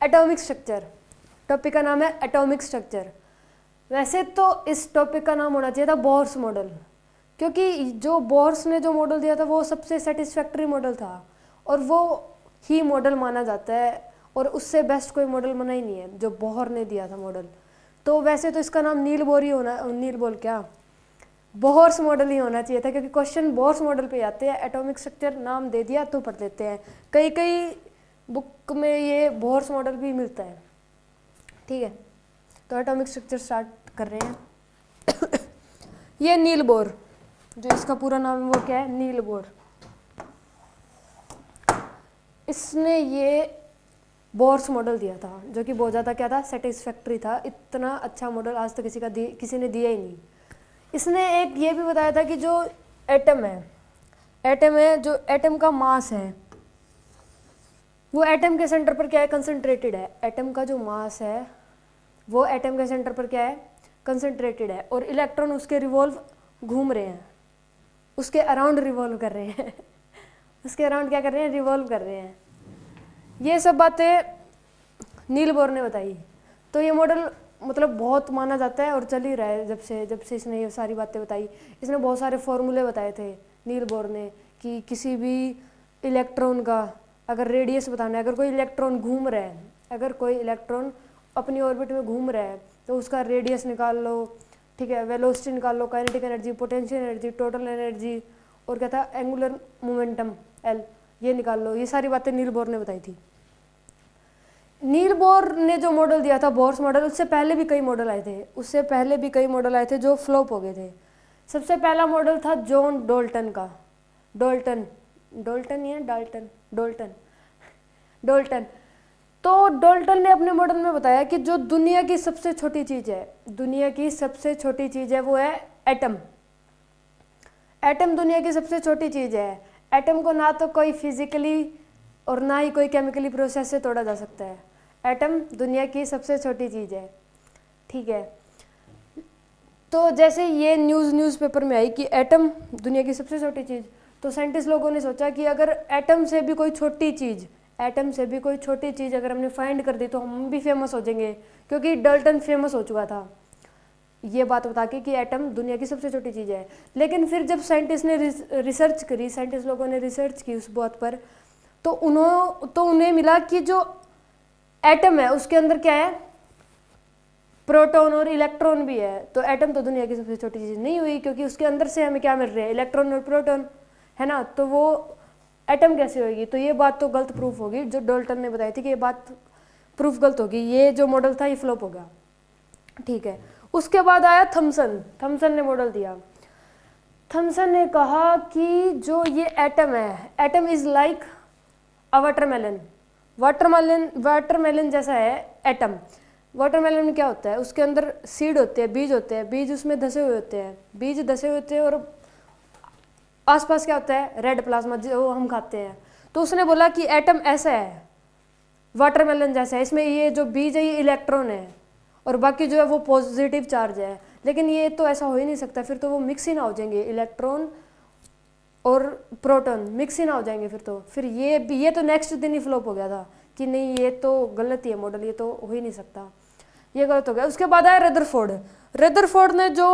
Atomic structure, topic का नाम है एटॉमिक स्ट्रक्चर। वैसे तो इस टॉपिक का नाम होना चाहिए था बोर्स मॉडल, क्योंकि जो बोर्स ने जो मॉडल दिया था वो सबसे सेटिस्फैक्ट्री मॉडल था और वो ही मॉडल माना जाता है, और उससे बेस्ट कोई मॉडल बना ही नहीं है जो बोहर ने दिया था मॉडल। तो वैसे तो इसका नाम नील बोर ही होना, नील बोर क्या, बोहर्स मॉडल ही होना चाहिए था, क्योंकि क्वेश्चन बोहर्स मॉडल पे आते हैं। एटॉमिक स्ट्रक्चर नाम दे दिया तो पढ़ लेते हैं, कई कई बुक में ये बोहर्स मॉडल भी मिलता है। ठीक है, तो एटॉमिक स्ट्रक्चर स्टार्ट कर रहे हैं। ये नील बोर, जो इसका पूरा नाम है वो क्या है, नील बोर। इसने ये बोर्स मॉडल दिया था, जो कि बहुत ज़्यादा क्या था, सेटिस्फैक्ट्री था। इतना अच्छा मॉडल आज तक किसी ने दिया ही नहीं। इसने एक ये भी बताया था कि जो एटम है, जो एटम का मास है वो एटम के सेंटर पर क्या है, कंसंट्रेटेड है। एटम का जो मास है वो एटम के सेंटर पर क्या है, कंसंट्रेटेड है, और इलेक्ट्रॉन उसके रिवॉल्व घूम रहे हैं, उसके अराउंड रिवॉल्व कर रहे हैं। उसके अराउंड क्या कर रहे हैं, रिवॉल्व कर रहे हैं। ये सब बातें नील बोर ने बताई। तो ये मॉडल मतलब बहुत माना जाता है और चल ही रहा है जब से इसने ये सारी बातें बताई। इसने बहुत सारे फॉर्मूले बताए थे नील बोर ने, कि किसी भी इलेक्ट्रॉन का अगर रेडियस बताना है, अगर कोई इलेक्ट्रॉन घूम रहा है, अगर कोई इलेक्ट्रॉन अपनी ऑर्बिट में घूम रहा है तो उसका रेडियस निकाल लो, ठीक है, वेलोसिटी निकाल लो, kinetic energy, potential energy, total energy, और क्या था, एंगुलर मोमेंटम एल, ये निकाल लो। ये सारी बातें नील बोर ने बताई थी। नील बोर ने जो मॉडल दिया था, बोर्स मॉडल, उससे पहले भी कई मॉडल आए थे जो फ्लॉप हो गए थे। सबसे पहला मॉडल था जॉन डोल्टन का, डोल्टन तो डोल्टन ने अपने मॉडल में बताया कि जो दुनिया की सबसे छोटी चीज़ है वो है एटम। एटम दुनिया की सबसे छोटी चीज़ है। एटम को ना तो कोई फिजिकली और ना ही कोई केमिकली प्रोसेस से तोड़ा जा सकता है। एटम दुनिया की सबसे छोटी चीज़ है, ठीक है। तो जैसे ये न्यूज़पेपर में आई कि एटम दुनिया की सबसे छोटी चीज़, तो साइंटिस्ट लोगों ने सोचा कि अगर एटम से भी कोई छोटी चीज़ अगर हमने फाइंड कर दी तो हम भी फेमस हो जाएंगे, क्योंकि डल्टन फेमस हो चुका था ये बात बता के कि एटम दुनिया की सबसे छोटी चीज़ है। लेकिन फिर जब साइंटिस्ट लोगों ने रिसर्च की उस बात पर, तो उन्हें मिला कि जो एटम है उसके अंदर क्या है, प्रोटॉन और इलेक्ट्रॉन भी है। तो एटम तो दुनिया की सबसे छोटी चीज़ नहीं हुई, क्योंकि उसके अंदर से हमें क्या मिल रहे हैं, इलेक्ट्रॉन और प्रोटॉन, है ना। तो वो एटम कैसे होगी, तो ये बात तो गलत प्रूफ होगी। जो डोल्टन ने बताई थी कि ये बात प्रूफ गलत होगी, ये जो मॉडल था ये फ्लॉप हो गया, ठीक है। उसके बाद आया थॉमसन ने मॉडल दिया। थॉमसन ने कहा कि जो ये एटम है, atom is like a watermelon जैसा है एटम। वाटरमेलन में क्या होता है, उसके अंदर सीड होते हैं, बीज उसमें धसे हुए होते हैं, और आसपास क्या होता है, रेड प्लाज्मा जो हम खाते हैं। तो उसने बोला कि एटम ऐसा है, वाटरमेलन जैसा है, इसमें ये जो बीज है ये इलेक्ट्रॉन है और बाकी जो है वो पॉजिटिव चार्ज है। लेकिन ये तो ऐसा हो ही नहीं सकता, फिर तो वो मिक्स ही ना हो जाएंगे, इलेक्ट्रॉन और प्रोटॉन मिक्स ही ना हो जाएंगे। फिर ये तो नेक्स्ट दिन ही फ्लॉप हो गया था कि नहीं ये तो गलत ही है मॉडल, ये तो हो ही नहीं सकता, ये गलत हो गया। उसके बाद आया रदरफोर्ड ने जो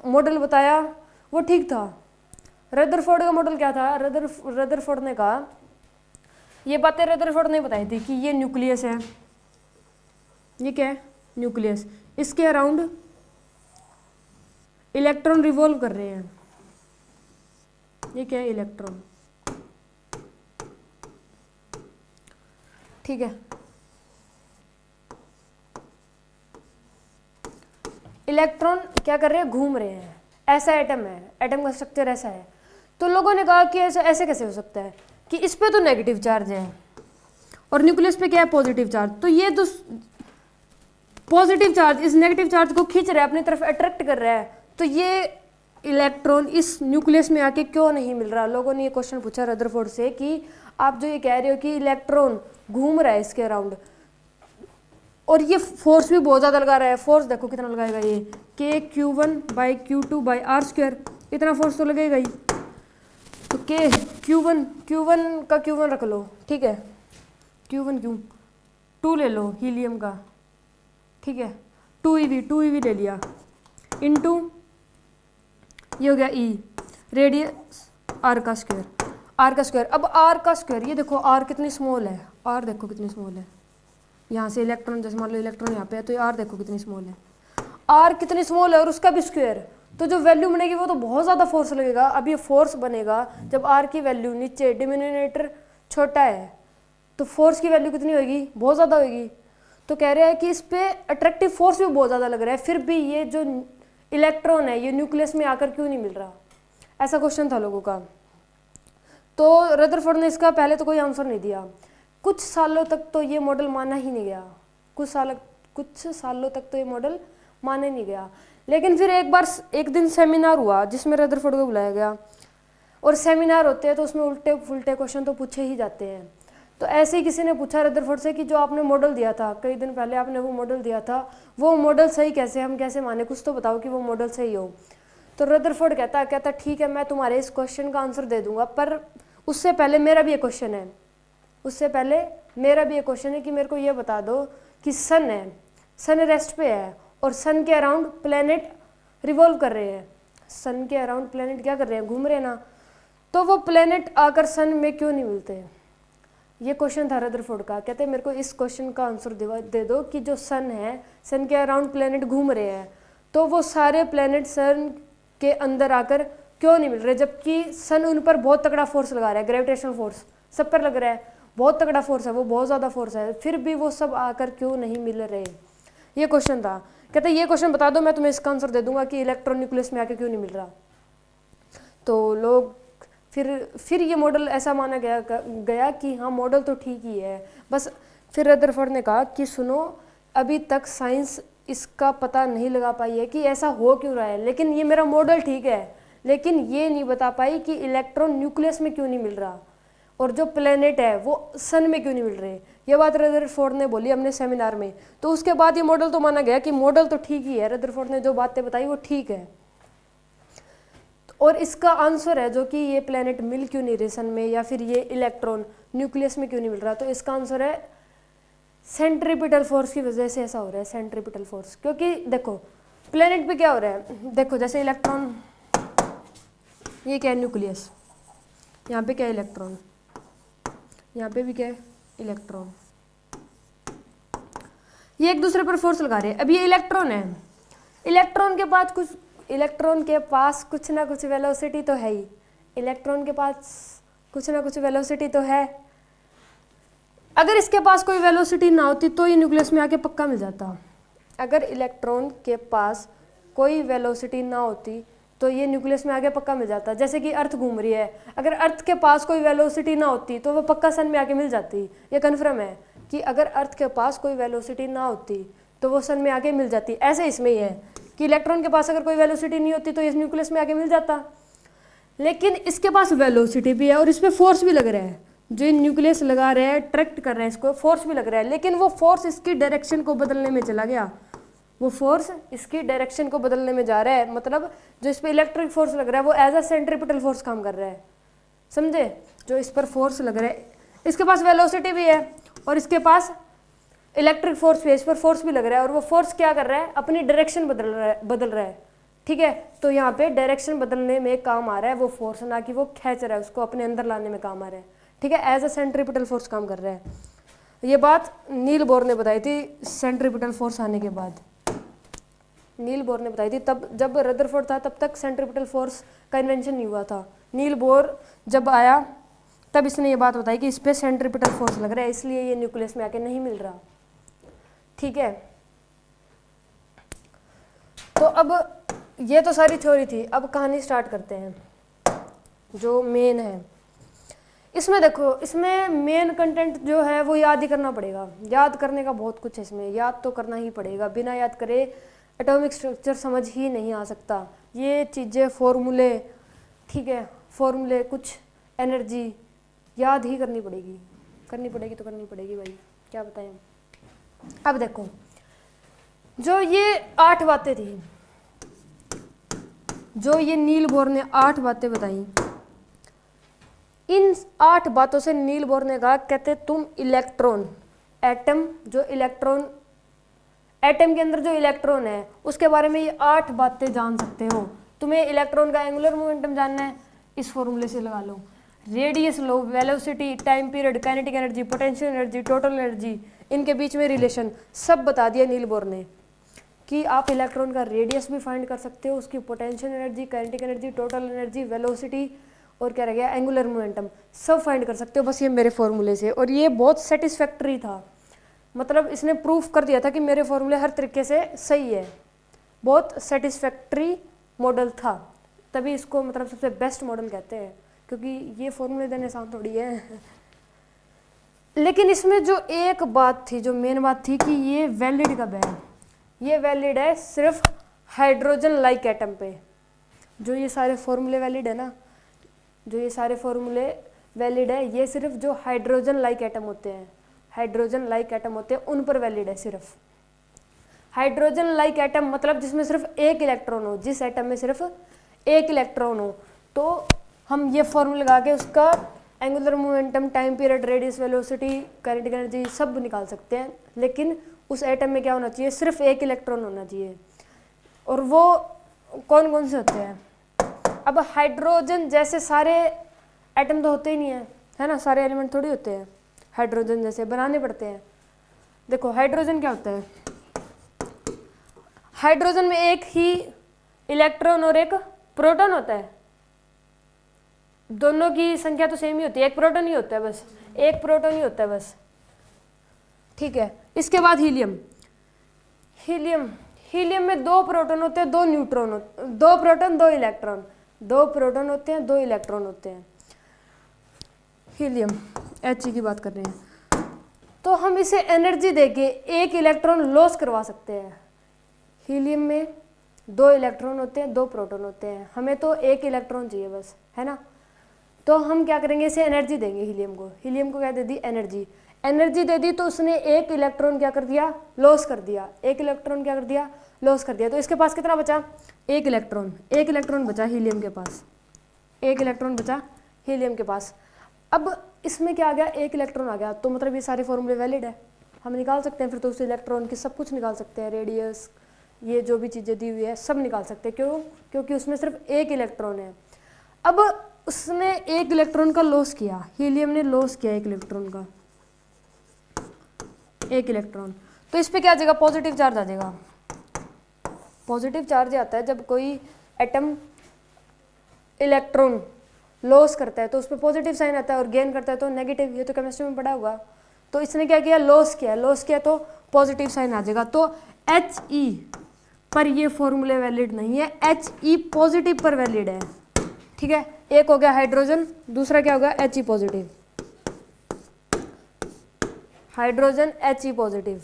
मॉडल बताया वो ठीक था। रदरफोर्ड का मॉडल क्या था, रदरफोर्ड ने कहा, ये बातें रदरफोर्ड ने बताई थी कि ये न्यूक्लियस है, ये क्या है, न्यूक्लियस, इसके अराउंड इलेक्ट्रॉन रिवॉल्व कर रहे हैं, ये क्या है, इलेक्ट्रॉन, ठीक है। इलेक्ट्रॉन क्या कर रहे हैं, घूम रहे हैं, ऐसा एटम है, एटम का स्ट्रक्चर ऐसा है। तो लोगों ने कहा कि ऐसे कैसे हो सकता है कि इस पे तो नेगेटिव चार्ज है और न्यूक्लियस पे क्या है, पॉजिटिव चार्ज। तो ये तो पॉजिटिव चार्ज इस नेगेटिव चार्ज को खींच रहा है, अपनी तरफ अट्रैक्ट कर रहा है, तो ये इलेक्ट्रॉन इस न्यूक्लियस में आके क्यों नहीं मिल रहा। लोगों ने ये क्वेश्चन पूछा रदरफोर्ड से कि आप जो ये कह रहे हो कि इलेक्ट्रॉन घूम रहा है इसके अराउंड, और ये फोर्स भी बहुत ज़्यादा लगा रहा है, फोर्स देखो कितना लगाएगा, ये K(Q1/Q2/R²), इतना फोर्स तो लगेगा ही। तो Q1 का Q1 रख लो, ठीक है, Q1 क्यों 2 ले लो हीलियम का, ठीक है, 2 eV ले लिया, इनटू ये हो गया E, रेडियस R का स्क्वायर। अब R का स्क्वायर, ये देखो R कितनी स्मॉल है, R देखो कितनी स्मॉल है, यहाँ से इलेक्ट्रॉन, जैसे मान लो इलेक्ट्रॉन यहाँ पे है तो ये R देखो कितनी स्मॉल है, R कितनी स्मॉल है और उसका भी स्क्वायर, तो जो वैल्यू बनेगी वो तो बहुत ज़्यादा फोर्स लगेगा। अब ये फोर्स बनेगा जब R की वैल्यू नीचे, डिनोमिनेटर छोटा है, तो फोर्स की वैल्यू कितनी होगी, बहुत ज़्यादा होगी। तो कह रहे हैं कि इस पे अट्रैक्टिव फोर्स भी बहुत ज़्यादा लग रहा है, फिर भी ये जो इलेक्ट्रॉन है ये न्यूक्लियस में आकर क्यों नहीं मिल रहा, ऐसा क्वेश्चन था लोगों का। तो रदरफोर्ड ने इसका पहले तो कोई आंसर नहीं दिया, कुछ सालों तक तो ये मॉडल माना ही नहीं गया, कुछ सालों तक तो ये मॉडल माना नहीं गया। लेकिन फिर एक दिन सेमिनार हुआ जिसमें रदरफोर्ड को बुलाया गया, और सेमिनार होते हैं तो उसमें उल्टे फुलटे क्वेश्चन तो पूछे ही जाते हैं। तो ऐसे ही किसी ने पूछा रदरफोर्ड से कि जो आपने मॉडल दिया था कई दिन पहले, आपने वो मॉडल दिया था, वो मॉडल सही कैसे, हम कैसे माने, कुछ तो बताओ कि वो मॉडल सही हो। तो रदरफोर्ड कहता ठीक है मैं तुम्हारे इस क्वेश्चन का आंसर दे दूंगा, पर उससे पहले मेरा भी एक क्वेश्चन है, कि मेरे को ये बता दो कि सन है, सन रेस्ट पे है और सन के अराउंड प्लेनेट रिवॉल्व कर रहे हैं, सन के अराउंड प्लेनेट क्या कर रहे हैं, घूम रहे हैं ना, तो वो प्लेनेट आकर सन में क्यों नहीं मिलते। ये क्वेश्चन था रदरफोर्ड का। कहते मेरे को इस क्वेश्चन का आंसर दे दो कि जो सन है, सन के अराउंड प्लेनेट घूम रहे हैं, तो वो सारे प्लेनेट सन के अंदर आकर क्यों नहीं मिल रहे, जबकि सन उन पर बहुत तगड़ा फोर्स लगा रहा है, ग्रेविटेशनल फोर्स सब पर लग रहा है, बहुत तगड़ा फोर्स है, वो बहुत ज़्यादा फोर्स है, फिर भी वो सब आकर क्यों नहीं मिल रहे। ये क्वेश्चन था। कहते ये क्वेश्चन बता दो मैं तुम्हें इसका आंसर दे दूंगा कि इलेक्ट्रॉन न्यूक्लियस में आके क्यों नहीं मिल रहा। तो लोग फिर ये मॉडल ऐसा माना गया कि हाँ मॉडल तो ठीक ही है बस। फिर रदरफोर्ड ने कहा कि सुनो, अभी तक साइंस इसका पता नहीं लगा पाई है कि ऐसा हो क्यों रहा है, लेकिन ये मेरा मॉडल ठीक है, लेकिन ये नहीं बता पाई कि इलेक्ट्रॉन न्यूक्लियस में क्यों नहीं मिल रहा और जो प्लेनेट है वो सन में क्यों नहीं मिल रहे। ये बात रदरफोर्ड ने बोली हमने सेमिनार में। तो उसके बाद ये मॉडल तो माना गया कि मॉडल तो ठीक ही है, रदरफोर्ड ने जो बातें बताई वो ठीक है। और इसका आंसर है जो कि ये प्लेनेट मिल क्यों नहीं रहे सन में, या फिर ये इलेक्ट्रॉन न्यूक्लियस में क्यों नहीं मिल रहा, तो इसका आंसर है सेंट्रीपिटल फोर्स की वजह से ऐसा हो रहा है, सेंट्रीपिटल फोर्स। क्योंकि देखो प्लेनेट पे क्या हो रहा है, देखो जैसे इलेक्ट्रॉन, ये क्या है न्यूक्लियस, यहाँ पे क्या है इलेक्ट्रॉन, यहाँ पे भी क्या है इलेक्ट्रॉन, ये एक दूसरे पर फोर्स लगा रहे हैं। अब ये इलेक्ट्रॉन है, इलेक्ट्रॉन के पास कुछ ना कुछ वेलोसिटी तो है ही, इलेक्ट्रॉन के पास कुछ ना कुछ वेलोसिटी तो है। अगर इसके पास कोई वेलोसिटी ना होती तो ये न्यूक्लियस में आके पक्का मिल जाता। अगर इलेक्ट्रॉन के पास कोई वेलोसिटी ना होती तो ये न्यूक्लियस में आके पक्का मिल जाता। जैसे कि अर्थ घूम रही है, अगर अर्थ के पास कोई वेलोसिटी ना होती तो वो पक्का सन में आके मिल जाती। ये कन्फर्म है कि अगर अर्थ के पास कोई वेलोसिटी ना होती तो वो सन में आके मिल जाती। ऐसे इसमें ही है कि इलेक्ट्रॉन के पास अगर कोई वेलोसिटी नहीं होती तो इस न्यूक्लियस में आके मिल जाता, लेकिन इसके पास वेलोसिटी भी है और इस पर फोर्स भी लग रहा है, जो न्यूक्लियस लगा रहे हैं अट्रैक्ट कर रहे हैं इसको, फोर्स भी लग रहा है, लेकिन वो फोर्स इसकी डायरेक्शन को बदलने में चला गया, वो फोर्स इसकी डायरेक्शन को बदलने में जा रहा है। मतलब जो इस पर इलेक्ट्रिक फोर्स लग रहा है वो एज अ सेंट्रीपिटल फोर्स काम कर रहा है, समझे। जो इस पर फोर्स लग रहा है, इसके पास वेलोसिटी भी है और इसके पास इलेक्ट्रिक फोर्स भी है, इस पर फोर्स भी लग रहा है, और वो फोर्स क्या कर रहा है, अपनी डायरेक्शन बदल रहा है, ठीक है। तो यहाँ पे डायरेक्शन बदलने में काम आ रहा है वो फोर्स, ना कि वो खींच रहा है, उसको अपने अंदर लाने में काम आ रहा है, ठीक है। एज अ सेंट्रीपिटल फोर्स काम कर रहा है। ये बात नील बोर ने बताई थी सेंट्रीपिटल फोर्स आने के बाद, नील बोर ने बताई थी। तब जब रदरफोर्ड था तब तक सेंट्रीपिटल फोर्स का इन्वेंशन नहीं हुआ था। नील बोर जब आया तब इसने ये बात बताई कि इस पर सेंट्रीपिटल फोर्स लग रहा है, इसलिए ये न्यूक्लियस में आके नहीं मिल रहा, ठीक है। तो अब ये तो सारी थ्योरी थी, अब कहानी स्टार्ट करते हैं जो मेन है। इसमें देखो, इसमें मेन कंटेंट जो है वो याद ही करना पड़ेगा, याद करने का बहुत कुछ है इसमें, याद तो करना ही पड़ेगा, बिना याद करे एटॉमिक स्ट्रक्चर समझ ही नहीं आ सकता। ये चीज़ें फॉर्मूले, ठीक है, फॉर्मूले कुछ एनर्जी याद ही करनी पड़ेगी तो करनी पड़ेगी भाई, क्या बताएं। अब देखो जो ये 8 बातें थी, जो ये नील बोर ने 8 बातें बताई, इन 8 बातों से नील बोर ने कहा, कहते तुम इलेक्ट्रॉन एटम जो इलेक्ट्रॉन, एटम के अंदर जो इलेक्ट्रॉन है उसके बारे में ये 8 बातें जान सकते हो। तुम्हें इलेक्ट्रॉन का एंगुलर मोमेंटम जानना है, इस फॉर्मूले से लगा लो। रेडियस लो, velocity, time period, kinetic energy, potential energy, total energy, इनके बीच में रिलेशन सब बता दिया नील बोर ने कि आप इलेक्ट्रॉन का रेडियस भी फाइंड कर सकते हो, उसकी potential energy, kinetic energy, total energy, velocity और क्या रह गया एंगुलर मोमेंटम, सब फाइंड कर सकते हो बस ये मेरे फॉर्मूले से। और ये बहुत सेटिस्फैक्ट्री था, मतलब इसने प्रूफ कर दिया था कि मेरे फॉर्मूले हर तरीके से सही है। बहुत सेटिस्फैक्ट्री मॉडल था, तभी इसको मतलब सबसे बेस्ट मॉडल कहते हैं, क्योंकि ये फॉर्मूले देने आसान थोड़ी है। लेकिन इसमें जो एक बात थी, जो मेन बात थी कि ये वैलिड कब है, ये वैलिड है सिर्फ हाइड्रोजन लाइक एटम पे। जो ये सारे फॉर्मूले वैलिड है ना, जो ये सारे फॉर्मूले वैलिड है, ये सिर्फ जो हाइड्रोजन लाइक एटम होते हैं, हाइड्रोजन लाइक एटम होते हैं उन पर वैलिड है सिर्फ। हाइड्रोजन लाइक एटम मतलब जिसमें सिर्फ एक इलेक्ट्रॉन हो, जिस एटम में सिर्फ एक इलेक्ट्रॉन हो, तो हम ये फॉर्मूला लगा के उसका angular momentum, time period, radius, velocity, kinetic energy सब निकाल सकते हैं। लेकिन उस एटम में क्या होना चाहिए, सिर्फ एक इलेक्ट्रॉन होना चाहिए। और वो कौन कौन से होते हैं? अब हाइड्रोजन जैसे सारे एटम तो होते ही नहीं है ना, सारे एलिमेंट थोड़ी होते हैं हाइड्रोजन जैसे, बनाने पड़ते हैं। देखो हाइड्रोजन क्या होता है, हाइड्रोजन में एक ही इलेक्ट्रॉन और एक प्रोटॉन होता है, दोनों की संख्या तो सेम ही होती है, एक प्रोटॉन ही होता है बस, एक प्रोटॉन ही होता है बस, ठीक है। इसके बाद हीलियम, हीलियम हीलियम में 2 प्रोटॉन होते हैं, 2 न्यूट्रॉन होते हैं, 2 प्रोटॉन 2 इलेक्ट्रॉन, 2 प्रोटॉन होते हैं 2 इलेक्ट्रॉन होते हैं। हीलियम He की बात कर रहे हैं, तो हम इसे एनर्जी देके 1 इलेक्ट्रॉन लॉस करवा सकते हैं। हीलियम में 2 इलेक्ट्रॉन होते हैं, 2 प्रोटॉन होते हैं, हमें तो 1 इलेक्ट्रॉन चाहिए बस, है ना। तो हम क्या करेंगे, इसे एनर्जी देंगे हीलियम को क्या दे दी, एनर्जी। एनर्जी दे दी तो उसने 1 इलेक्ट्रॉन क्या कर दिया, लॉस कर दिया, 1 इलेक्ट्रॉन क्या कर दिया, लॉस कर दिया। तो इसके पास कितना बचा, 1 इलेक्ट्रॉन, 1 इलेक्ट्रॉन बचा हीलियम के पास, 1 इलेक्ट्रॉन बचा हीलियम के पास। अब इसमें क्या आ गया, 1 इलेक्ट्रॉन आ गया, तो मतलब ये सारे फॉर्मूले वैलिड है, हम निकाल सकते हैं फिर तो उस इलेक्ट्रॉन की सब कुछ निकाल सकते हैं, रेडियस, ये जो भी चीज़ें दी हुई है सब निकाल सकते हैं। क्यों, क्योंकि उसमें सिर्फ 1 इलेक्ट्रॉन है। अब उसने 1 इलेक्ट्रॉन का लॉस किया, हीलियम ने लॉस किया 1 इलेक्ट्रॉन का, 1 इलेक्ट्रॉन, तो इस पर क्या आ जाएगा, पॉजिटिव चार्ज आ जाएगा। पॉजिटिव चार्ज आता है जब कोई एटम इलेक्ट्रॉन लॉस करता है तो उस पर पॉजिटिव साइन आता है, और गेन करता है तो नेगेटिव, ये तो केमिस्ट्री में पढ़ा होगा। तो इसने क्या किया, लॉस किया तो पॉजिटिव साइन आ जाएगा। तो He पर ये फॉर्मूले वैलिड नहीं है, He पॉजिटिव पर वैलिड है, ठीक है। एक हो गया हाइड्रोजन, दूसरा क्या होगा, He positive, hydrogen He positive.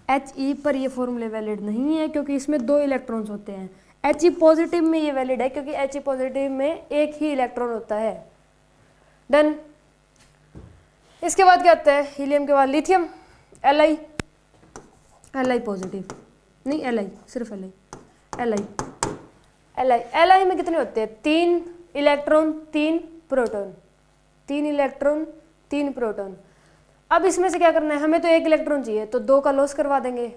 He पर ये फॉर्मूले वैलिड नहीं है क्योंकि इसमें 2 इलेक्ट्रॉन्स होते हैं। He पॉजिटिव में ये वैलिड है क्योंकि He पॉजिटिव में 1 ही इलेक्ट्रॉन होता है। डन। इसके बाद क्या आता है, हीलियम के बाद लिथियम, Li पॉजिटिव, नहीं Li, सिर्फ Li में कितने होते हैं, 3 इलेक्ट्रॉन 3 प्रोटॉन, 3 इलेक्ट्रॉन 3 प्रोटॉन। अब इसमें से क्या करना है, हमें तो 1 इलेक्ट्रॉन चाहिए, तो 2 का लॉस करवा देंगे,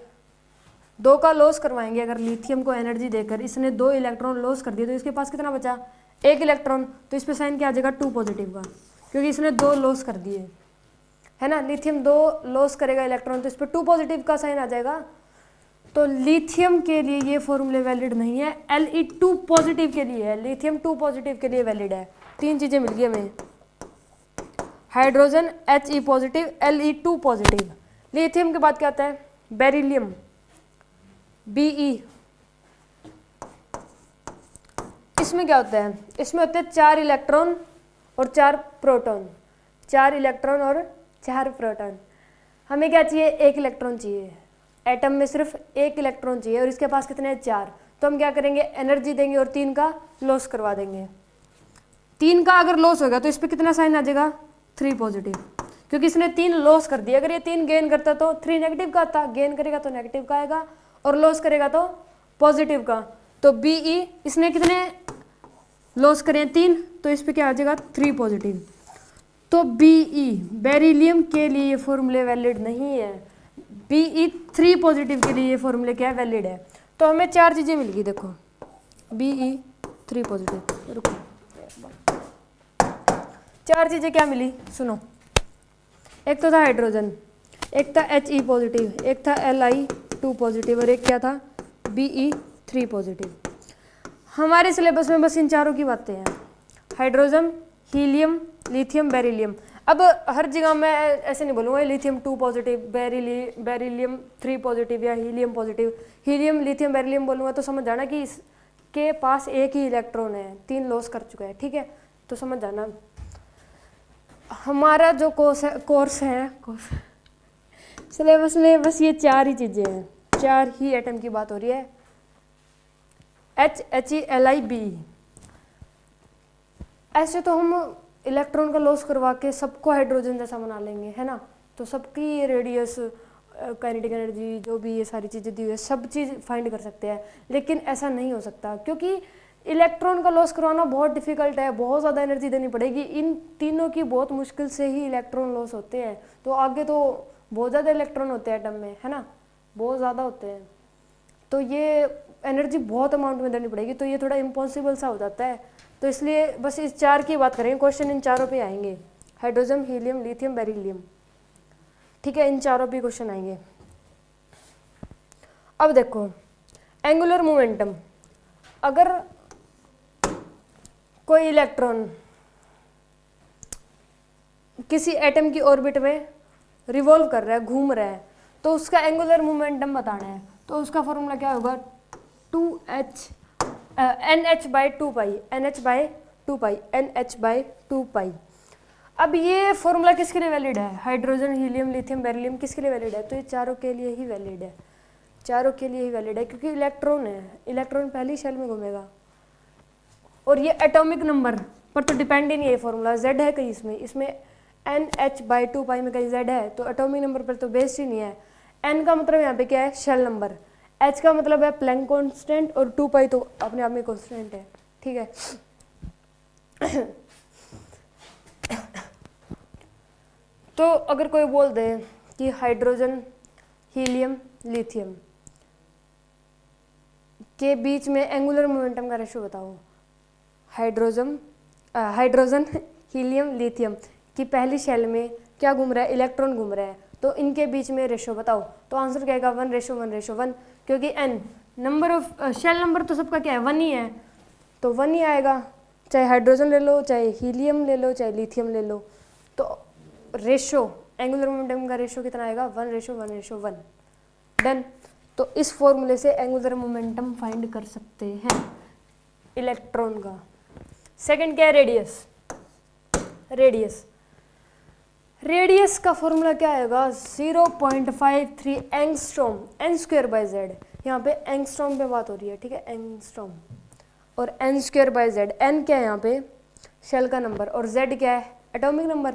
2 का लॉस करवाएंगे। अगर लिथियम को एनर्जी देकर इसने 2 इलेक्ट्रॉन लॉस कर दिए तो इसके पास कितना बचा, 1 इलेक्ट्रॉन, तो इस पे साइन क्या आ जाएगा, 2 पॉजिटिव का, क्योंकि इसने 2 लॉस कर दिए, है ना। लिथियम 2 लॉस करेगा इलेक्ट्रॉन, तो इस पर 2 पॉजिटिव का साइन आ जाएगा। तो लिथियम के लिए ये फॉर्मूले वैलिड नहीं है, Li2 पॉजिटिव के लिए है, लिथियम 2 पॉजिटिव के लिए वैलिड है। 3 चीज़ें मिल गई हमें, hydrogen He positive, Li2 positive. Lithium के बाद क्या आता है, बेरिलियम, Be। इसमें क्या होता है, इसमें होते हैं 4 इलेक्ट्रॉन और 4 प्रोटॉन, 4 इलेक्ट्रॉन और 4 प्रोटॉन। हमें क्या चाहिए, 1 इलेक्ट्रॉन चाहिए, एटम में सिर्फ 1 इलेक्ट्रॉन चाहिए और इसके पास कितने हैं, 4। तो हम क्या करेंगे, एनर्जी देंगे और 3 का लॉस करवा देंगे। 3 का अगर लॉस होगा तो इस पर कितना साइन आ जाएगा, 3 पॉजिटिव, क्योंकि इसने 3 लॉस कर दिया। अगर ये 3 गेन करता तो 3 नेगेटिव का आता, गेन करेगा तो नेगेटिव का आएगा और लॉस करेगा तो पॉजिटिव का। तो Be इसने कितने लॉस करें, 3, तो इस पर क्या आ जाएगा, 3 पॉजिटिव। तो Be बेरिलियम के लिए ये फॉर्मूले वैलिड नहीं है, Be3 पॉजिटिव के लिए ये फॉर्मूले क्या है, वैलिड है। तो हमें 4 चीज़ें मिल गई, देखो Be3 पॉजिटिव, रुको 4 चीज़ें क्या मिली सुनो। एक तो था हाइड्रोजन, एक था He पॉजिटिव, एक था Li2 पॉजिटिव और एक क्या था Be3 पॉजिटिव। हमारे सिलेबस में बस इन चारों की बातें हैं, हाइड्रोजन, हीलियम, लिथियम, बेरिलियम। अब हर जगह मैं ऐसे नहीं बोलूँगा लिथियम 2 पॉजिटिव, बेरिलियम 3 पॉजिटिव या helium positive, helium lithium beryllium बोलूँगा तो समझ जाना कि इसके पास एक ही इलेक्ट्रॉन है, 3 लॉस कर चुका है, ठीक है। तो समझ जाना हमारा जो कोर्स है सिलेबस में बस ये 4 ही चीज़ें हैं, 4 ही एटम की बात हो रही है, He, Li, Be। ऐसे तो हम इलेक्ट्रॉन का लॉस करवा के सबको हाइड्रोजन जैसा बना लेंगे, है ना, तो सबकी रेडियस, काइनेटिक एनर्जी, जो भी ये सारी चीज़ें दी हुई है सब चीज़ फाइंड कर सकते हैं, लेकिन ऐसा नहीं हो सकता क्योंकि इलेक्ट्रॉन का लॉस करवाना बहुत डिफिकल्ट है, बहुत ज़्यादा एनर्जी देनी पड़ेगी। इन तीनों की बहुत मुश्किल से ही इलेक्ट्रॉन लॉस होते हैं, तो आगे तो बहुत ज़्यादा इलेक्ट्रॉन होते हैं एटम में, है ना, बहुत ज़्यादा होते हैं, तो ये एनर्जी बहुत अमाउंट में देनी पड़ेगी, तो ये थोड़ा इम्पॉसिबल सा हो जाता है। तो इसलिए बस इस 4 की बात करेंगे, क्वेश्चन इन चारों पे आएंगे, हाइड्रोजन, हीलियम, लिथियम, बेरिलियम, ठीक है, इन चारों पे क्वेश्चन आएंगे। अब देखो एंगुलर मोमेंटम, अगर कोई इलेक्ट्रॉन किसी एटम की ऑर्बिट में रिवॉल्व कर रहा है, घूम रहा है, तो उसका एंगुलर मोमेंटम बताना है, तो उसका फॉर्मूला क्या होगा, NH/2 पाई। अब ये फॉर्मूला किसके लिए वैलिड है, हाइड्रोजन, हीलियम, लिथियम, बेरिलियम, किसके लिए वैलिड है, तो ये चारों के लिए ही वैलिड है, चारों के लिए ही वैलिड है, क्योंकि इलेक्ट्रॉन है, इलेक्ट्रॉन पहली शेल में घूमेगा, और ये एटॉमिक नंबर पर तो डिपेंड ही नहीं है फॉर्मूला, Z है कहीं इसमें NH/2 पाई में कहीं Z है, तो एटॉमिक नंबर पर तो बेस्ड ही नहीं है। N का मतलब यहाँ पे क्या है, शेल नंबर, H का मतलब है प्लैंक कांस्टेंट, और 2 पाई तो अपने आप में कांस्टेंट है, ठीक है। तो अगर कोई बोल दे कि हाइड्रोजन, हीलियम, लिथियम के बीच में एंगुलर मोमेंटम का रेशो बताओ, हाइड्रोजन, हीलियम, लिथियम की पहली शेल में क्या घूम रहा है, इलेक्ट्रॉन घूम रहा है, तो इनके बीच में रेशो बताओ, तो आंसर क्या आएगा, 1:1:1, क्योंकि n number of shell number तो सबका क्या है, 1 ही है, तो 1 ही आएगा, चाहे हाइड्रोजन ले लो, चाहे हीलियम ले लो, चाहे लिथियम ले लो, तो रेशो एंगुलर मोमेंटम का रेशो कितना आएगा, 1:1:1, डन। तो इस फॉर्मूले से एंगुलर मोमेंटम फाइंड कर सकते हैं इलेक्ट्रॉन का। सेकंड क्या है, रेडियस का फॉर्मूला क्या आएगा, 0.53 एंगस्ट्रॉम, n²/z, यहाँ पे एंगस्ट्रॉम पे बात हो रही है, ठीक है, एंगस्ट्रॉम, और n²/z, n क्या है यहाँ पे शेल का नंबर, और z क्या है, एटॉमिक नंबर,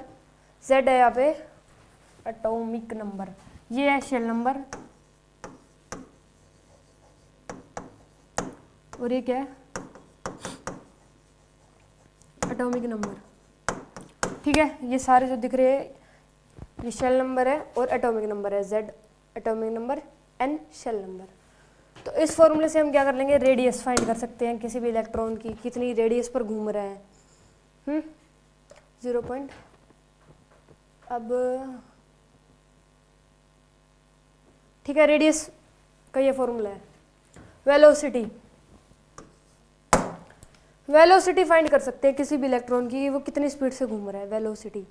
z है यहाँ पे एटॉमिक नंबर, ये है शेल नंबर, और ये क्या है, एटॉमिक नंबर, ठीक है। ये सारे जो दिख रहे हैं ये शेल नंबर है और एटॉमिक नंबर है, z atomic number, n shell number. तो इस फॉर्मूले से हम क्या कर लेंगे, रेडियस फाइंड कर सकते हैं किसी भी इलेक्ट्रॉन की, कितनी रेडियस पर घूम रहे हैं, 0 पॉइंट, अब ठीक है, रेडियस का ये फॉर्मूला है। वेलोसिटी फाइंड कर सकते हैं किसी भी इलेक्ट्रॉन की, वो कितनी स्पीड से घूम रहा है, वेलोसिटी,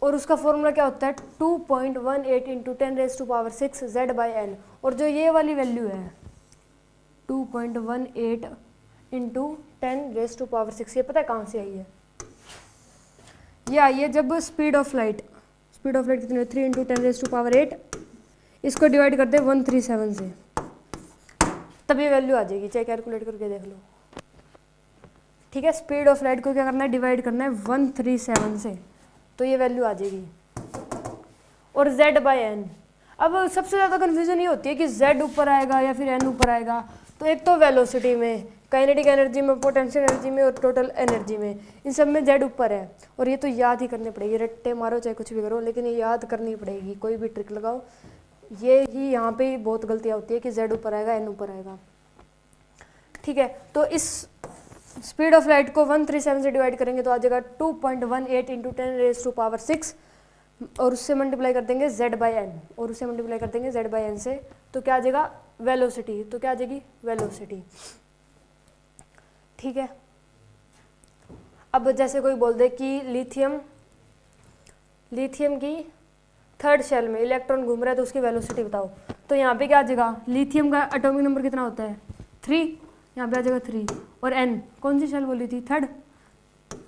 और उसका फॉर्मूला क्या होता है, 2.18 × 10⁻⁶ Z/n, और जो ये वाली वैल्यू है 2.18 × 10⁻⁶, ये पता है कहाँ से आई है, ये आई है जब स्पीड ऑफ लाइट कितनी है, 3 × 10⁸, इसको डिवाइड कर दे 137 से, तब ये वैल्यू आ जाएगी, चाहे कैलकुलेट करके देख लो, ठीक है। स्पीड ऑफ लाइट को क्या करना है, डिवाइड करना है 137 से, तो ये वैल्यू आ जाएगी, और Z/n। अब सबसे ज़्यादा कन्फ्यूजन ये होती है कि Z ऊपर आएगा या फिर n ऊपर आएगा, तो एक तो वेलोसिटी में काइनेटिक एनर्जी में, पोटेंशियल एनर्जी में और टोटल एनर्जी में, इन सब में जेड ऊपर है। और ये तो याद ही करनी पड़ेगी, रट्टे मारो चाहे कुछ भी करो, लेकिन ये याद करनी पड़ेगी, कोई भी ट्रिक लगाओ। ये ही यहाँ पे बहुत गलतियाँ होती है कि जेड ऊपर आएगा, एन ऊपर आएगा। ठीक है, तो इस स्पीड ऑफ लाइट को 137 से डिवाइड करेंगे तो आ जाएगा 2.18 इंटू 10⁻⁶, और उससे मल्टीप्लाई कर देंगे z/n, और उससे मल्टीप्लाई कर देंगे z/n से, तो क्या आ जाएगा वेलोसिटी। तो क्या आ जाएगी वेलोसिटी। ठीक है, अब जैसे कोई बोल दे कि लिथियम की थर्ड शेल में इलेक्ट्रॉन घूम रहा है तो उसकी वेलोसिटी बताओ, तो यहाँ पे क्या आ जाएगा, लिथियम का एटॉमिक नंबर कितना होता है 3, यहाँ पे आ जाएगा 3, और n कौन सी शेल बोली थी थर्ड,